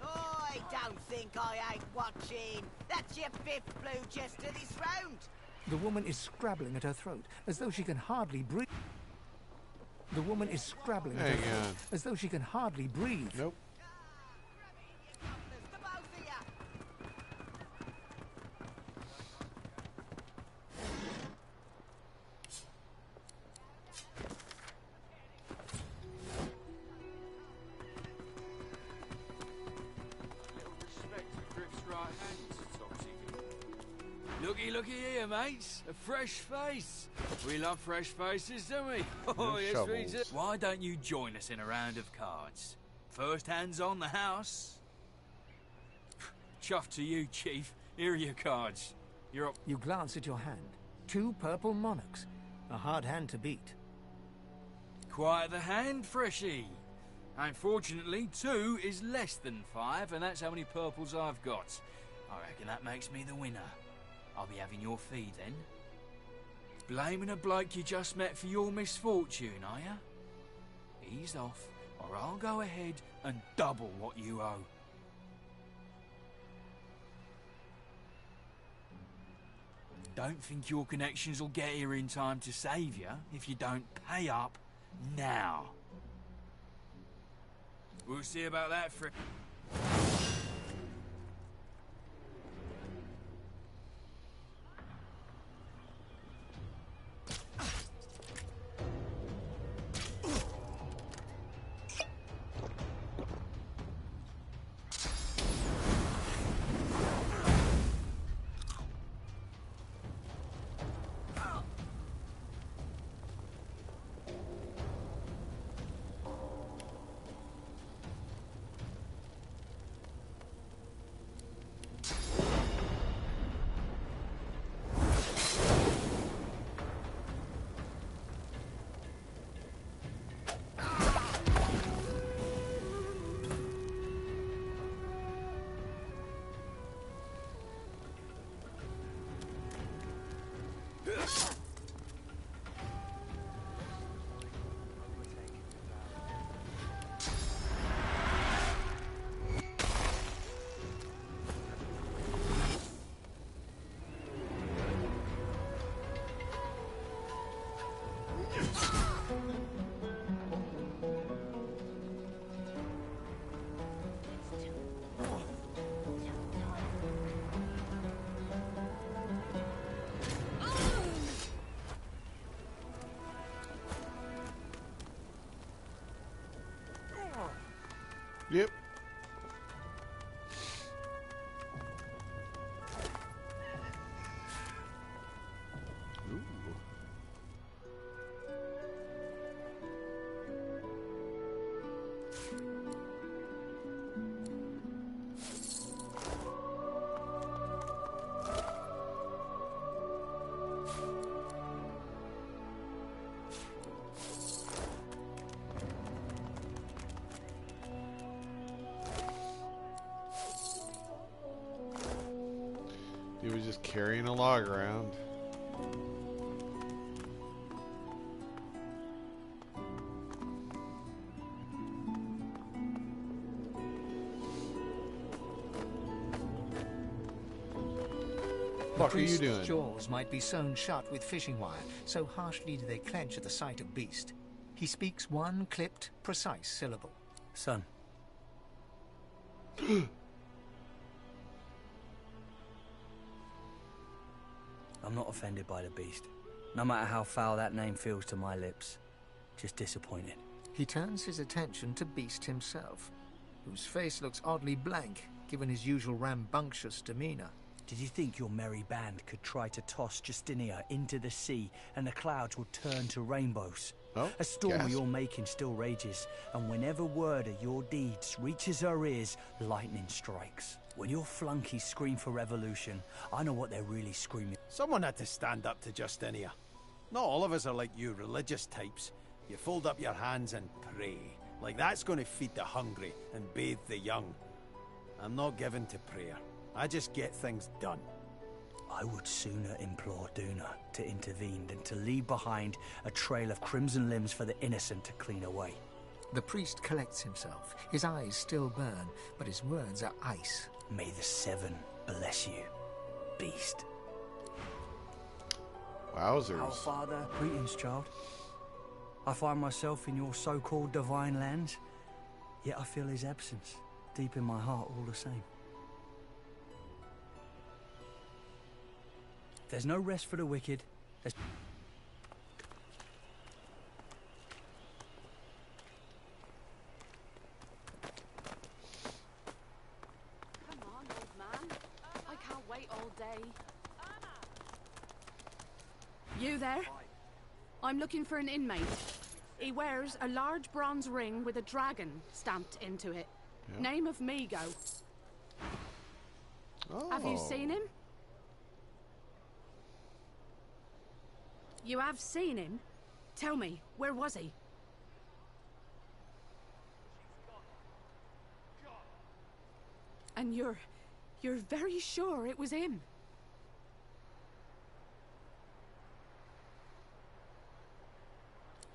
I don't think I ain't watching. That's your fifth blue jester this round. The woman is scrabbling at her throat, as though she can hardly breathe. The woman is scrabbling at her throat, as though she can hardly breathe. Nope. Looky here, mates. A fresh face. We love fresh faces, don't we? Oh, yes, we do. Why don't you join us in a round of cards? First hands on the house. Chuff to you, Chief. Here are your cards. You're up. You glance at your hand. 2 purple monarchs. A hard hand to beat. Quite the hand, Freshie. Unfortunately, 2 is less than 5, and that's how many purples I've got. I reckon that makes me the winner. I'll be having your fee then. Blaming a bloke you just met for your misfortune, are ya? Ease off, or I'll go ahead and double what you owe. Don't think your connections will get here in time to save you if you don't pay up now. We'll see about that, friend. Yep. He was just carrying a log around. What are you doing? Jaws might be sewn shut with fishing wire, so harshly do they clench at the sight of beast. He speaks one clipped, precise syllable. Son. I'm not offended by the beast. No matter how foul that name feels to my lips. Just disappointed. He turns his attention to Beast himself, whose face looks oddly blank, given his usual rambunctious demeanor. Did you think your merry band could try to toss Justinia into the sea and the clouds would turn to rainbows? Oh, a storm yes. you're making still rages, and whenever word of your deeds reaches her ears, lightning strikes. When your flunkies scream for revolution, I know what they're really screaming. Someone had to stand up to Justinia. Not all of us are like you religious types. You fold up your hands and pray. Like that's going to feed the hungry and bathe the young. I'm not given to prayer. I just get things done. I would sooner implore Duna to intervene than to leave behind a trail of crimson limbs for the innocent to clean away. The priest collects himself. His eyes still burn, but his words are ice. May the Seven bless you, beast. Wowzers. Our Father, greetings, child. I find myself in your so-called divine lands, yet I feel his absence deep in my heart all the same. There's no rest for the wicked. There's... Come on, old man. I can't wait all day. You there? I'm looking for an inmate. He wears a large bronze ring with a dragon stamped into it. Yeah. Name of Migo. Oh. Have you seen him? You have seen him? Tell me, where was he? And you're very sure it was him?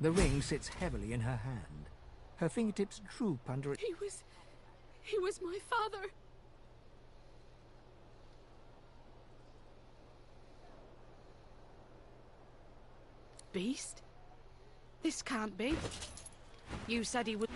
The ring sits heavily in her hand. Her fingertips droop under it. He was my father. Beast? This can't be. You said he would...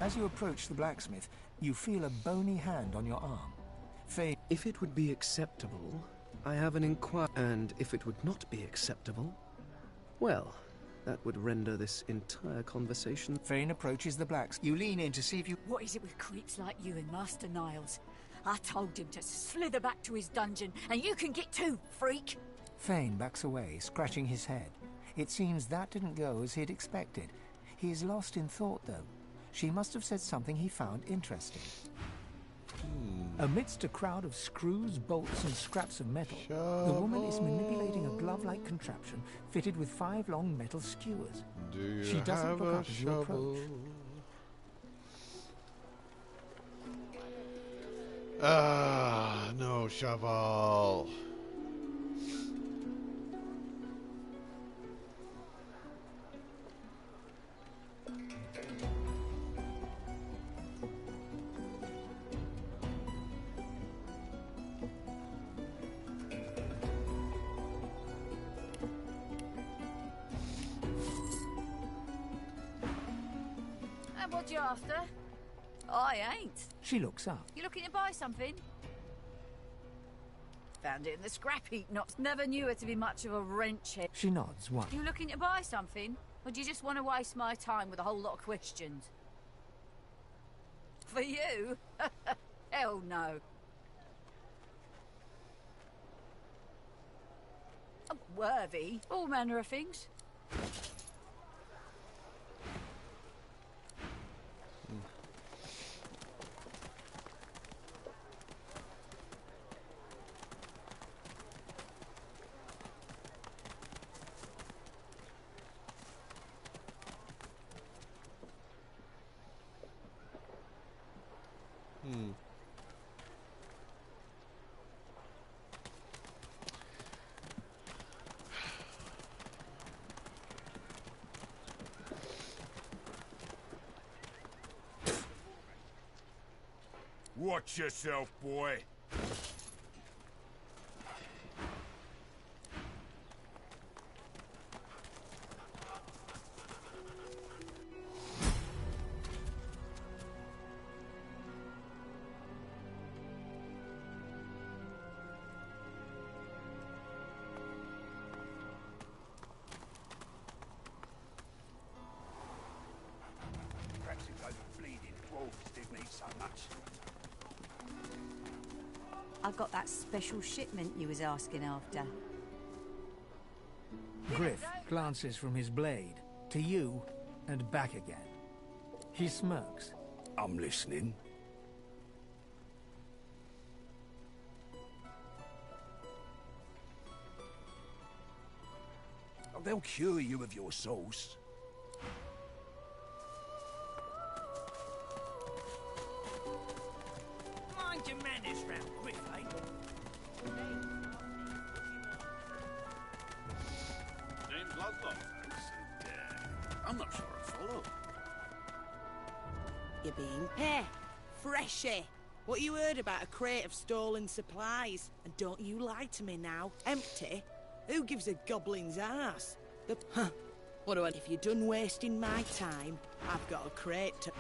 As you approach the blacksmith, you feel a bony hand on your arm. Faye... If it would be acceptable, I have an inquiry. And if it would not be acceptable, well, that would render this entire conversation... Fane approaches the blacksmith. You lean in to see if you... What is it with creeps like you and Master Niles? I told him to slither back to his dungeon, and you can get too, freak! Fane backs away, scratching his head. It seems that didn't go as he'd expected. He is lost in thought, though. She must have said something he found interesting. Amidst a crowd of screws, bolts, and scraps of metal, the woman is manipulating a glove-like contraption fitted with 5 long metal skewers. She doesn't look up as you approach. Ah, no shovel. And what you after? I ain't. She looks up. You looking to buy something? Found it in the scrap heap. Never knew her to be much of a wrench head. She nods once. You looking to buy something? Or do you just want to waste my time with a whole lot of questions? For you? Hell no. Worthy. All manner of things. Watch yourself, boy. Perhaps if those bleeding dwarves didn't eat so much. I got that special shipment you was asking after. Griff glances from his blade to you and back again. He smirks. I'm listening. They'll cure you of your sauce. Mind your manners round Griff, eh? Name's Ludlow. I'm not sure I follow. You're being Freshie. What you heard about a crate of stolen supplies? And don't you lie to me now. Empty? Who gives a goblin's ass? What do I... If you're done wasting my time, I've got a crate to...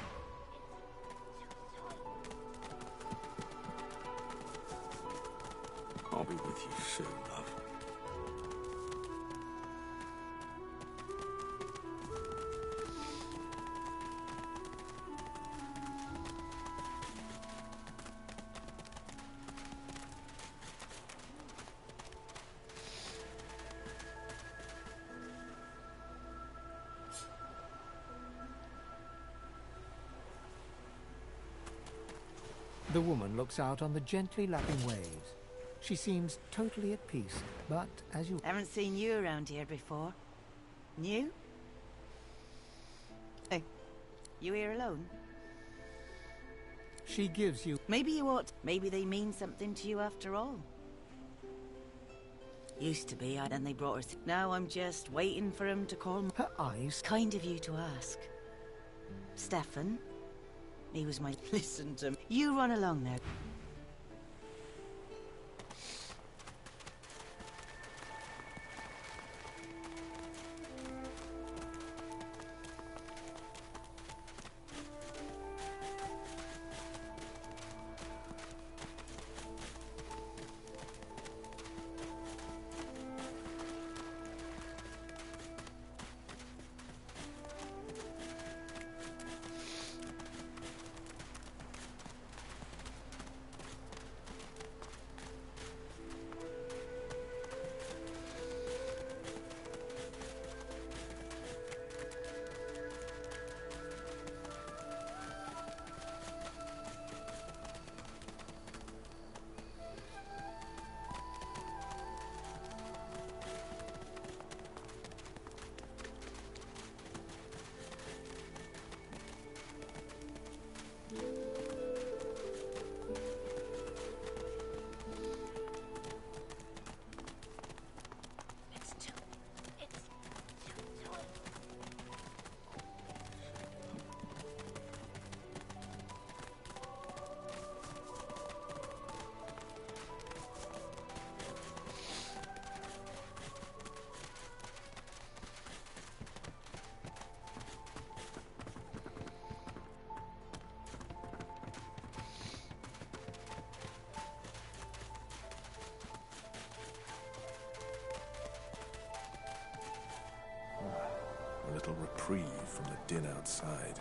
I'll be with you soon, love. The woman looks out on the gently lapping waves. She seems totally at peace, but as you... Haven't seen you around here before. New? Hey, you here alone? She gives you... Maybe you ought... Maybe they mean something to you after all. Used to be, then they brought her... Now I'm just waiting for him to call me. Her eyes... Kind of you to ask. Stefan? He was my... Listen to me. You run along there. A little reprieve from the din outside.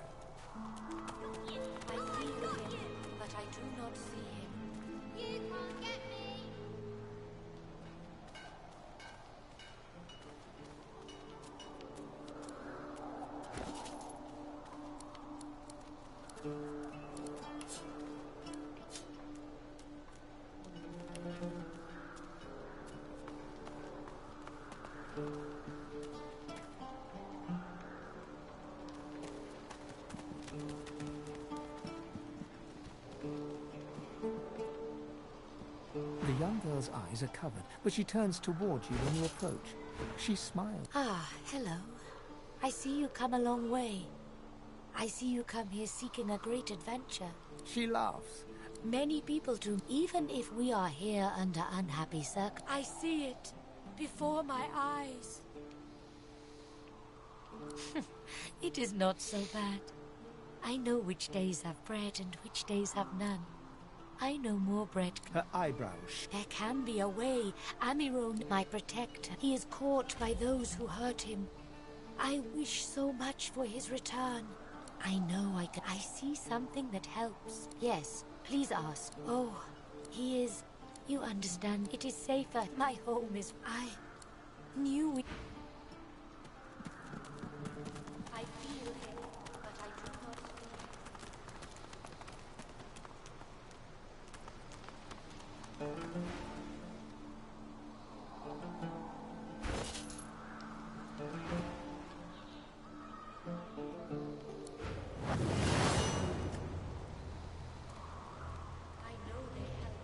I feel him, but I do not see him. You can't get me! The young girl's eyes are covered, but she turns towards you when you approach. She smiles. Ah, hello. I see you come a long way. I see you come here seeking a great adventure. She laughs. Many people do, even if we are here under unhappy circumstances. I see it before my eyes. It is not so bad. I know which days have bread and which days have none. I know more bread. Her eyebrows. There can be a way. Amiron, my protector, he is caught by those who hurt him. I wish so much for his return. I know I can. I see something that helps. Yes, please ask. Oh, he is... You understand, it is safer. My home is... knew we... I feel him, but I do not see I know they help.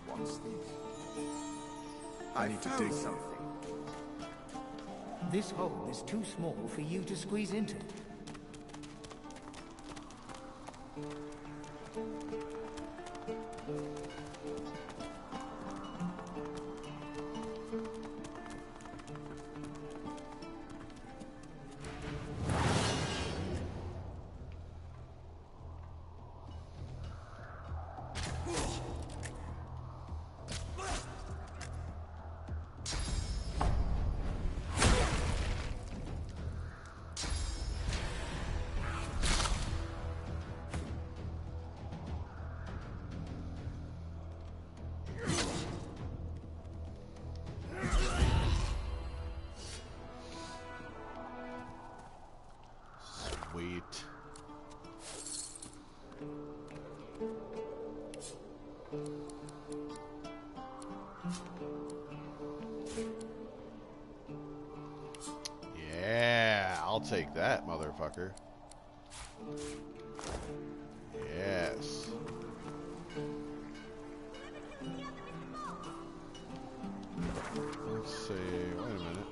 What's this? I need to dig something. This hole is too small for you to squeeze into. Sweet. Yeah, I'll take that, motherfucker. Yes. Let's see. Wait a minute.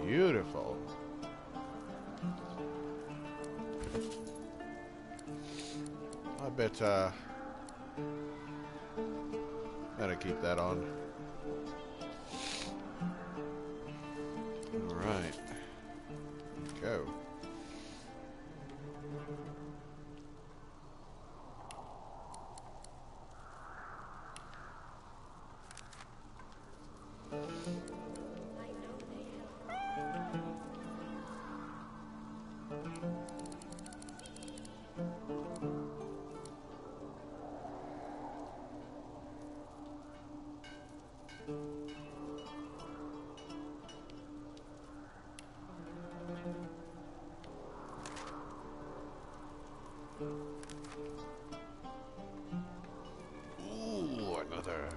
Beautiful. I bet, better keep that on. Alright. Go. Ooh, another.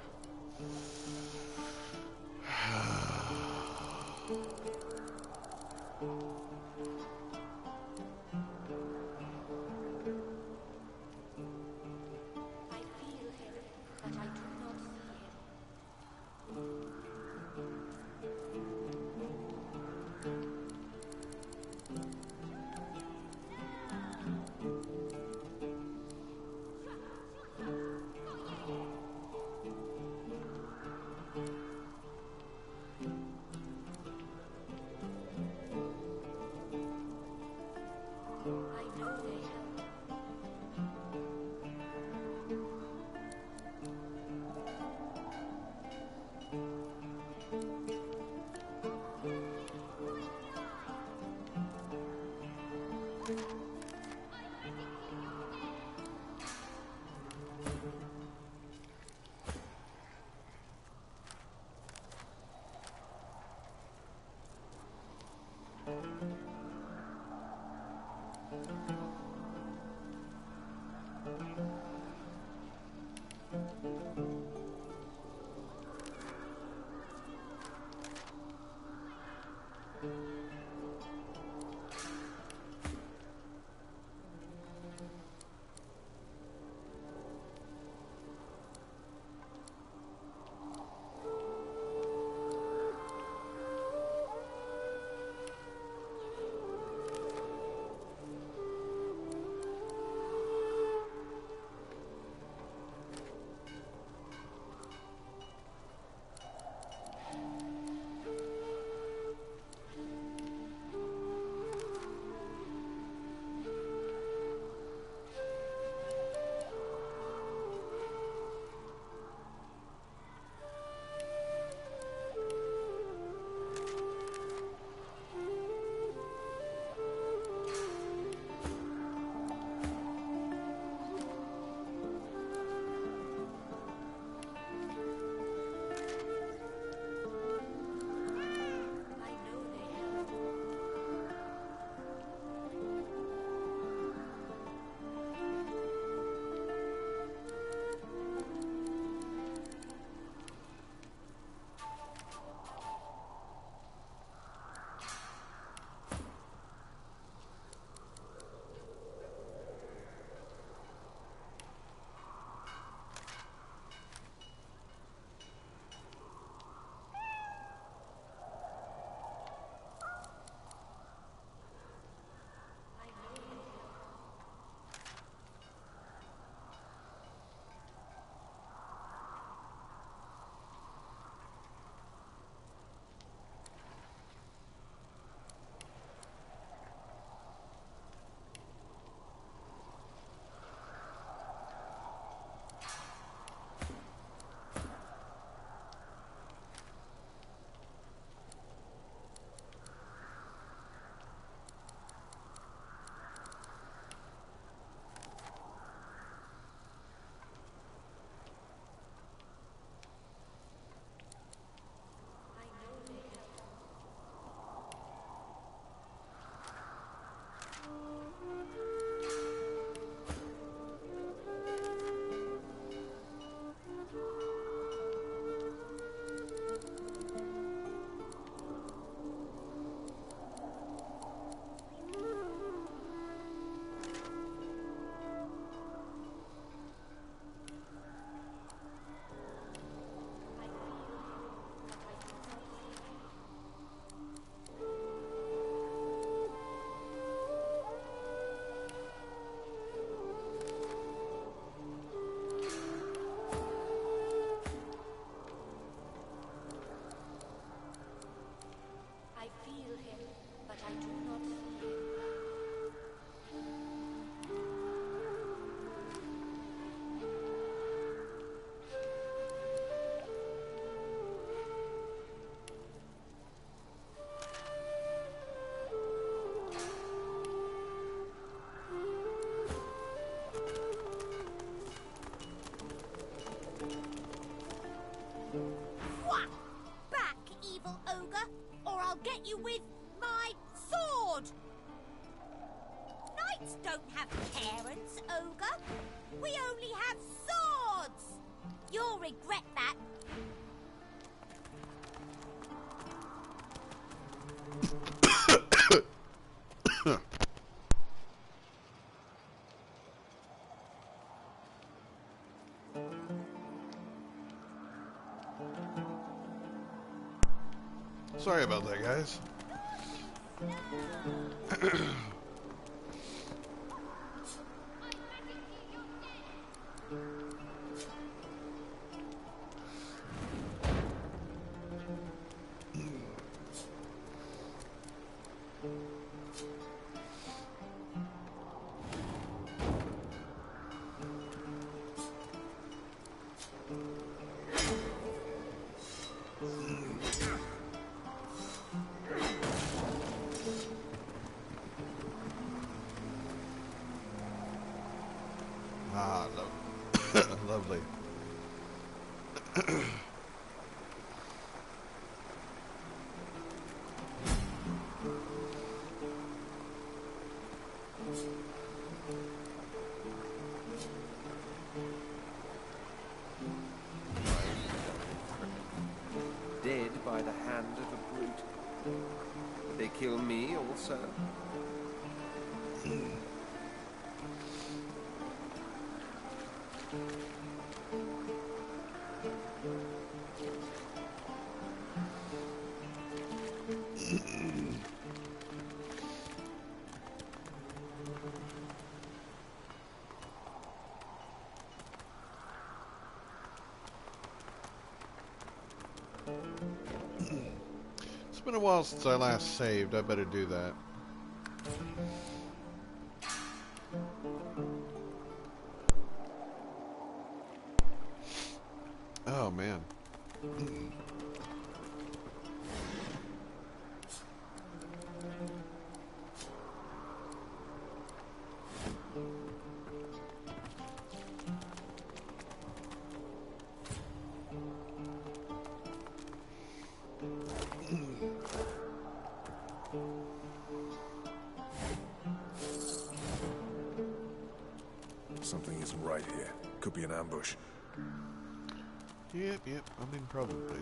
I feel him, but I do not see him. I know they help. don't have parents, ogre. We only have swords. You'll regret that. Sorry about that, guys. Ah, lovely. Dead by the hand of a brute. Did they kill me also? It's been a while since I last saved. I better do that. Oh, man. Something isn't right here. Could be an ambush. Yep, I mean, probably.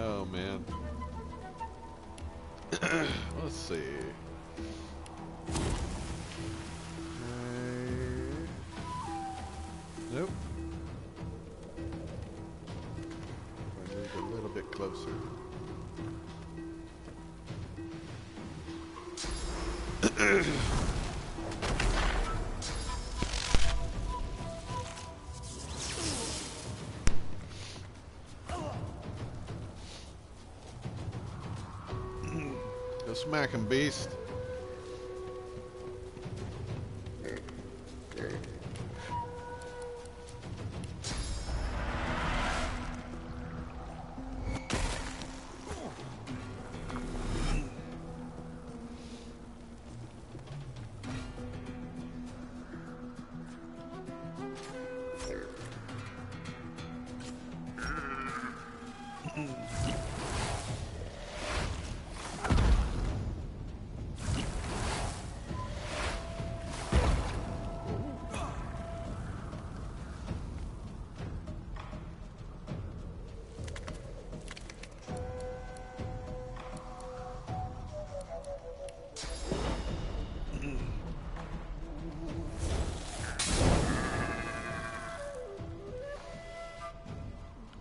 Oh, man. Let's see. Nope. I moved a little bit closer. Go smack him, beast.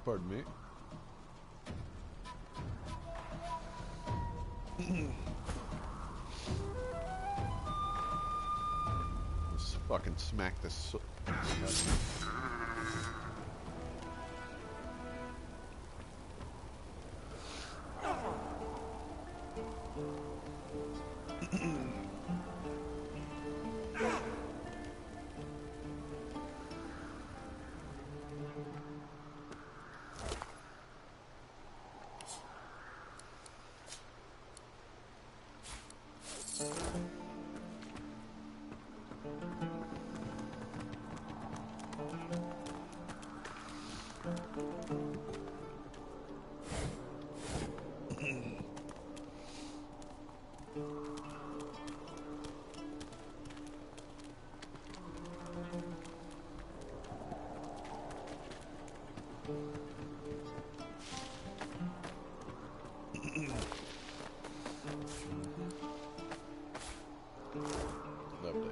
Pardon me. Let's fucking smack this. Lovely.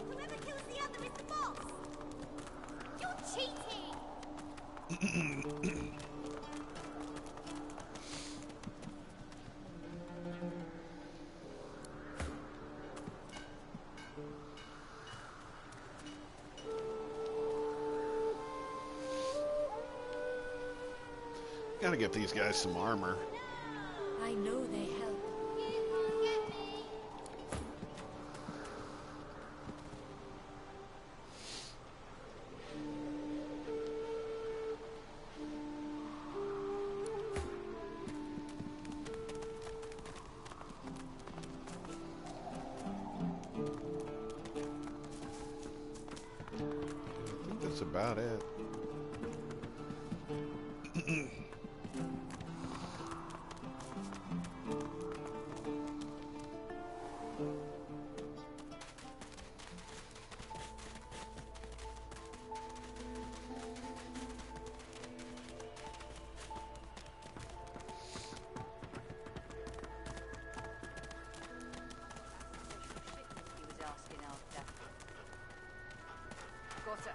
Whoever kills the other is the boss! You're cheating! Gotta get these guys some armor. I know they help. I think that's about it. He was asking after. Got it.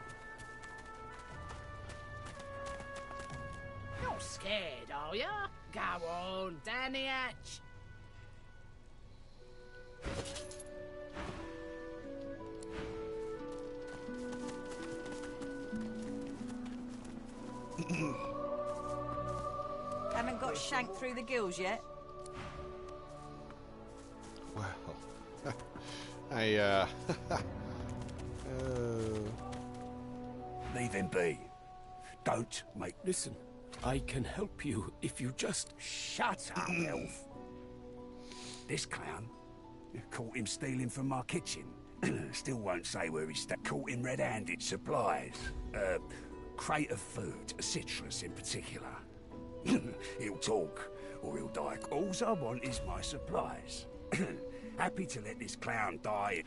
You're scared, are ya? Go on, down the hatch. Haven't got shanked through the gills yet? Well, I, Leave him be. Don't make... Listen, I can help you if you just... Shut up, elf. This clown, caught him stealing from my kitchen. Still won't say where he caught him red-handed supplies. Crate of food, citrus in particular. He'll talk, or he'll die. All I want is my supplies. Happy to let this clown die.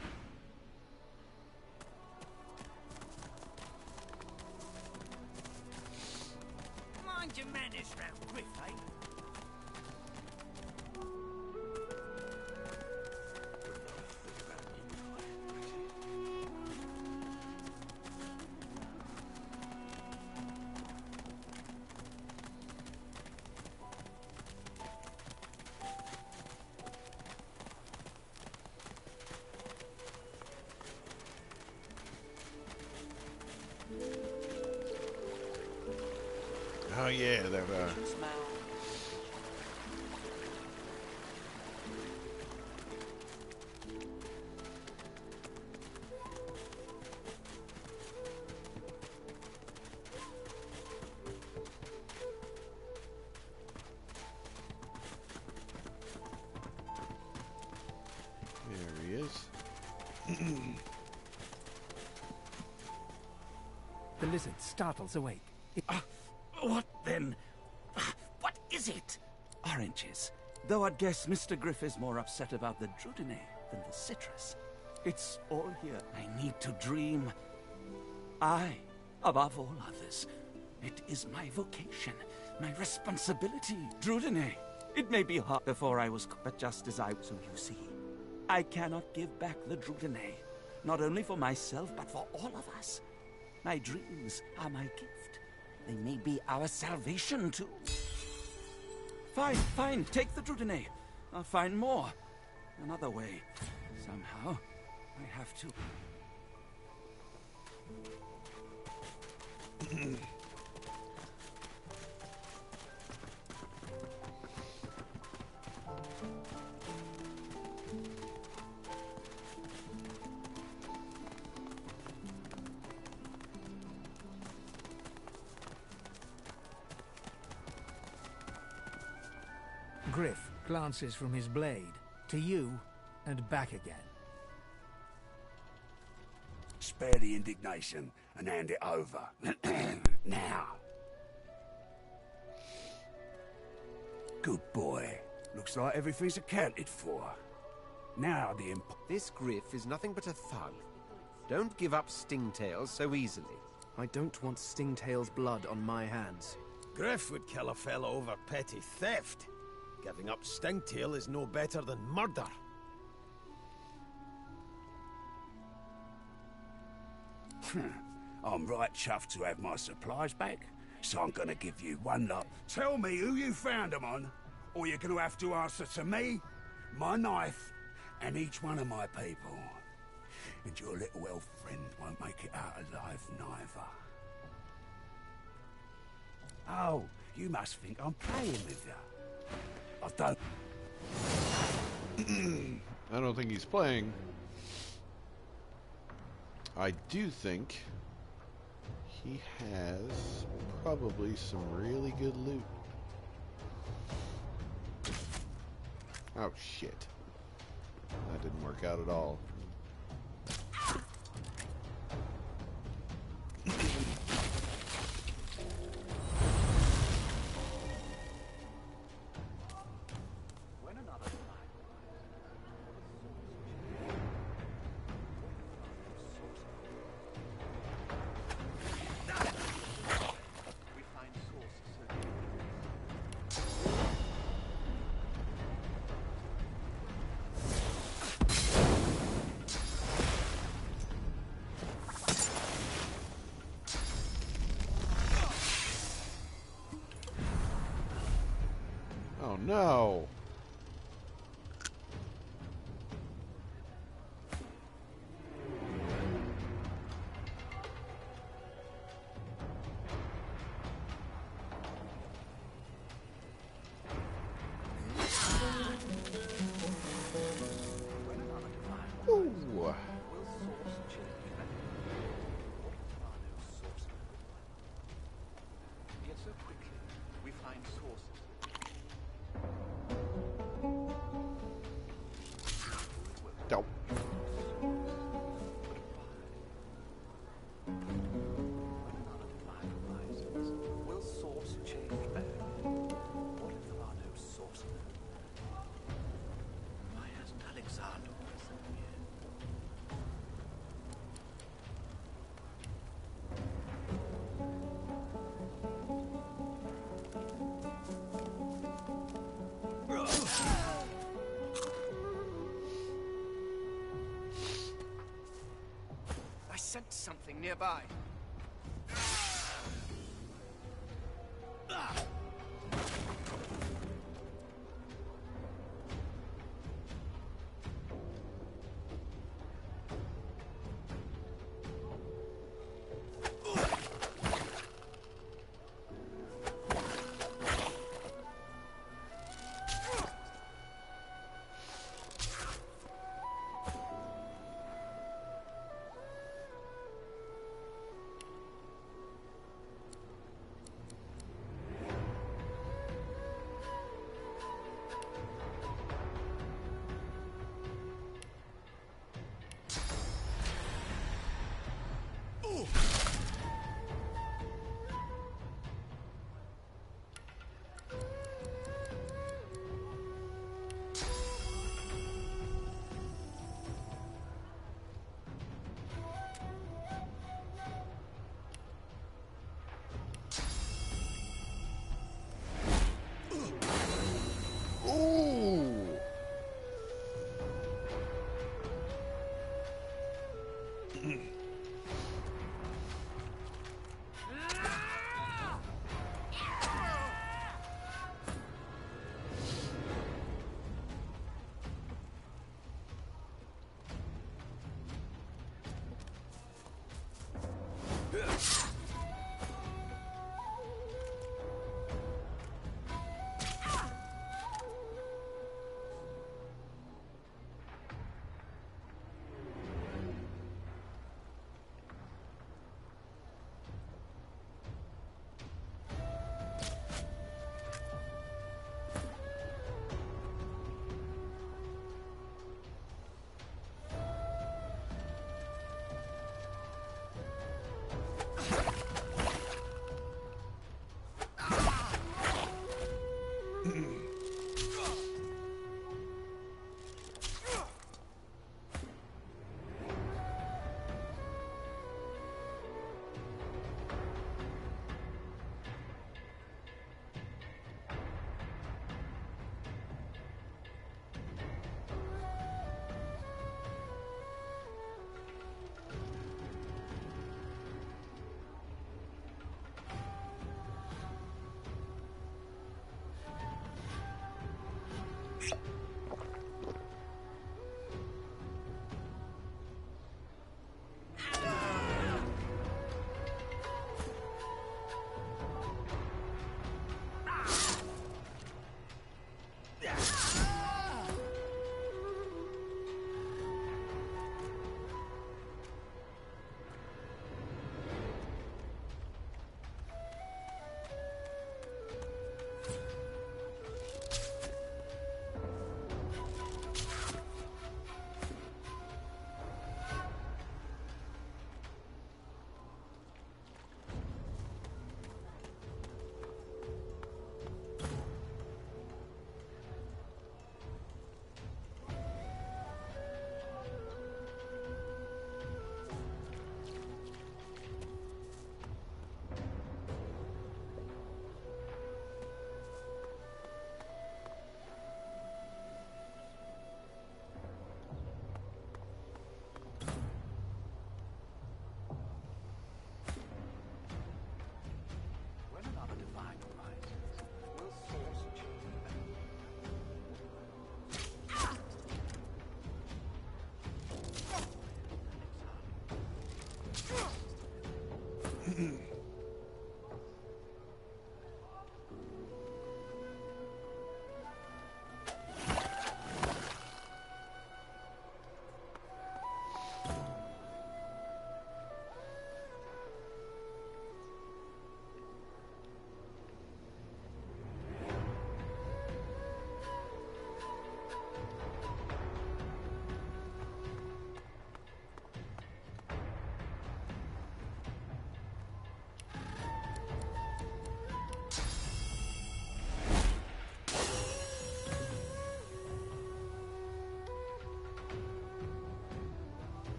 Mind your manners round Griff, eh? Oh yeah, there are. There he is. The lizard startles awake. What then? What is it? Oranges. Though I'd guess Mr. Griff is more upset about the Drudine than the citrus. It's all here. I need to dream. I, above all others. It is my vocation, my responsibility, Drudine. It may be hard before I was, but just as so you see, I cannot give back the Drudine. Not only for myself, but for all of us. My dreams are my gift. They may be our salvation, too. Fine, fine, take the Drudine. I'll find more. Another way. Somehow, I have to. Griff glances from his blade to you and back again. Spare the indignation and hand it over. Now. Good boy. Looks like everything's accounted for. Now the This Griff is nothing but a thug. Don't give up Stingtails so easily. I don't want Stingtail's blood on my hands. Griff would kill a fellow over petty theft. Giving up Stingtail is no better than murder. I'm right chuffed to have my supplies back, so I'm gonna give you one lot. Tell me who you found them on, or you're gonna have to answer to me, my knife, and each one of my people. And your little elf friend won't make it out alive neither. Oh, you must think I'm playing with you. I don't... I don't think he's playing. I do think he has probably some really good loot. Oh shit. That didn't work out at all. Oh no! Ooh. Yet so quickly, we find sources. Nope. Will source change back? What if there are no sources? Why hasn't Alexander always appeared? I sensed something nearby.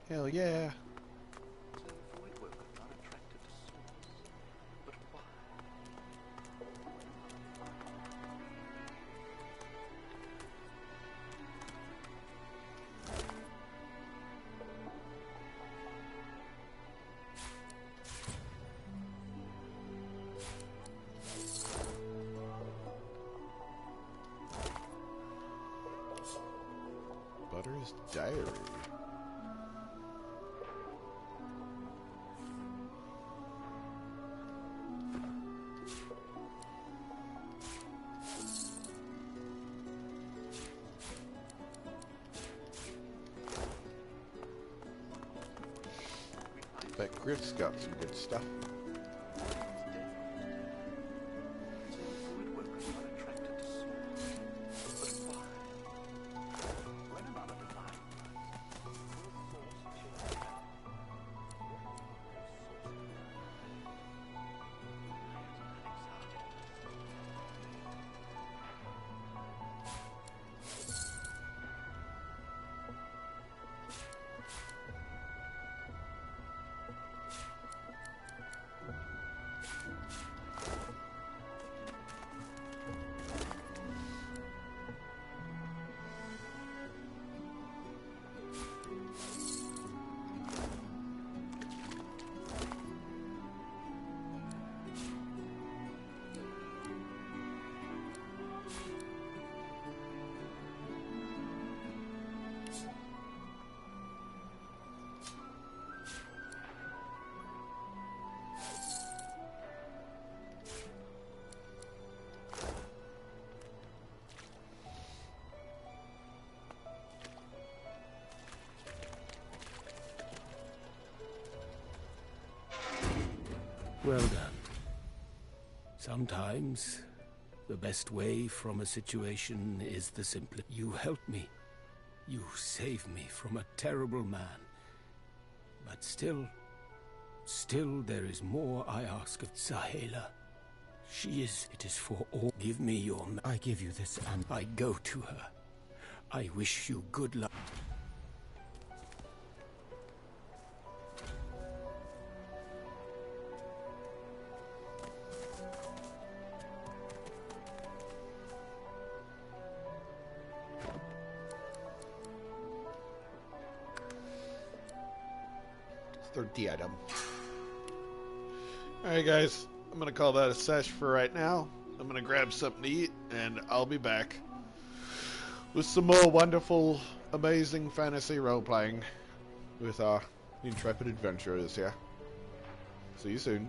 Hell yeah. Butter's Diary. Bet Griff's got some good stuff. Well done. Sometimes, the best way from a situation is the simplest. You helped me. You saved me from a terrible man. But still there is more I ask of Sahela. It is for all. Give me your... I give you this and I go to her. I wish you good luck. The item. Alright guys, I'm gonna call that a sesh for right now. I'm gonna grab something to eat and I'll be back with some more wonderful, amazing fantasy role-playing with our intrepid adventurers here. See you soon.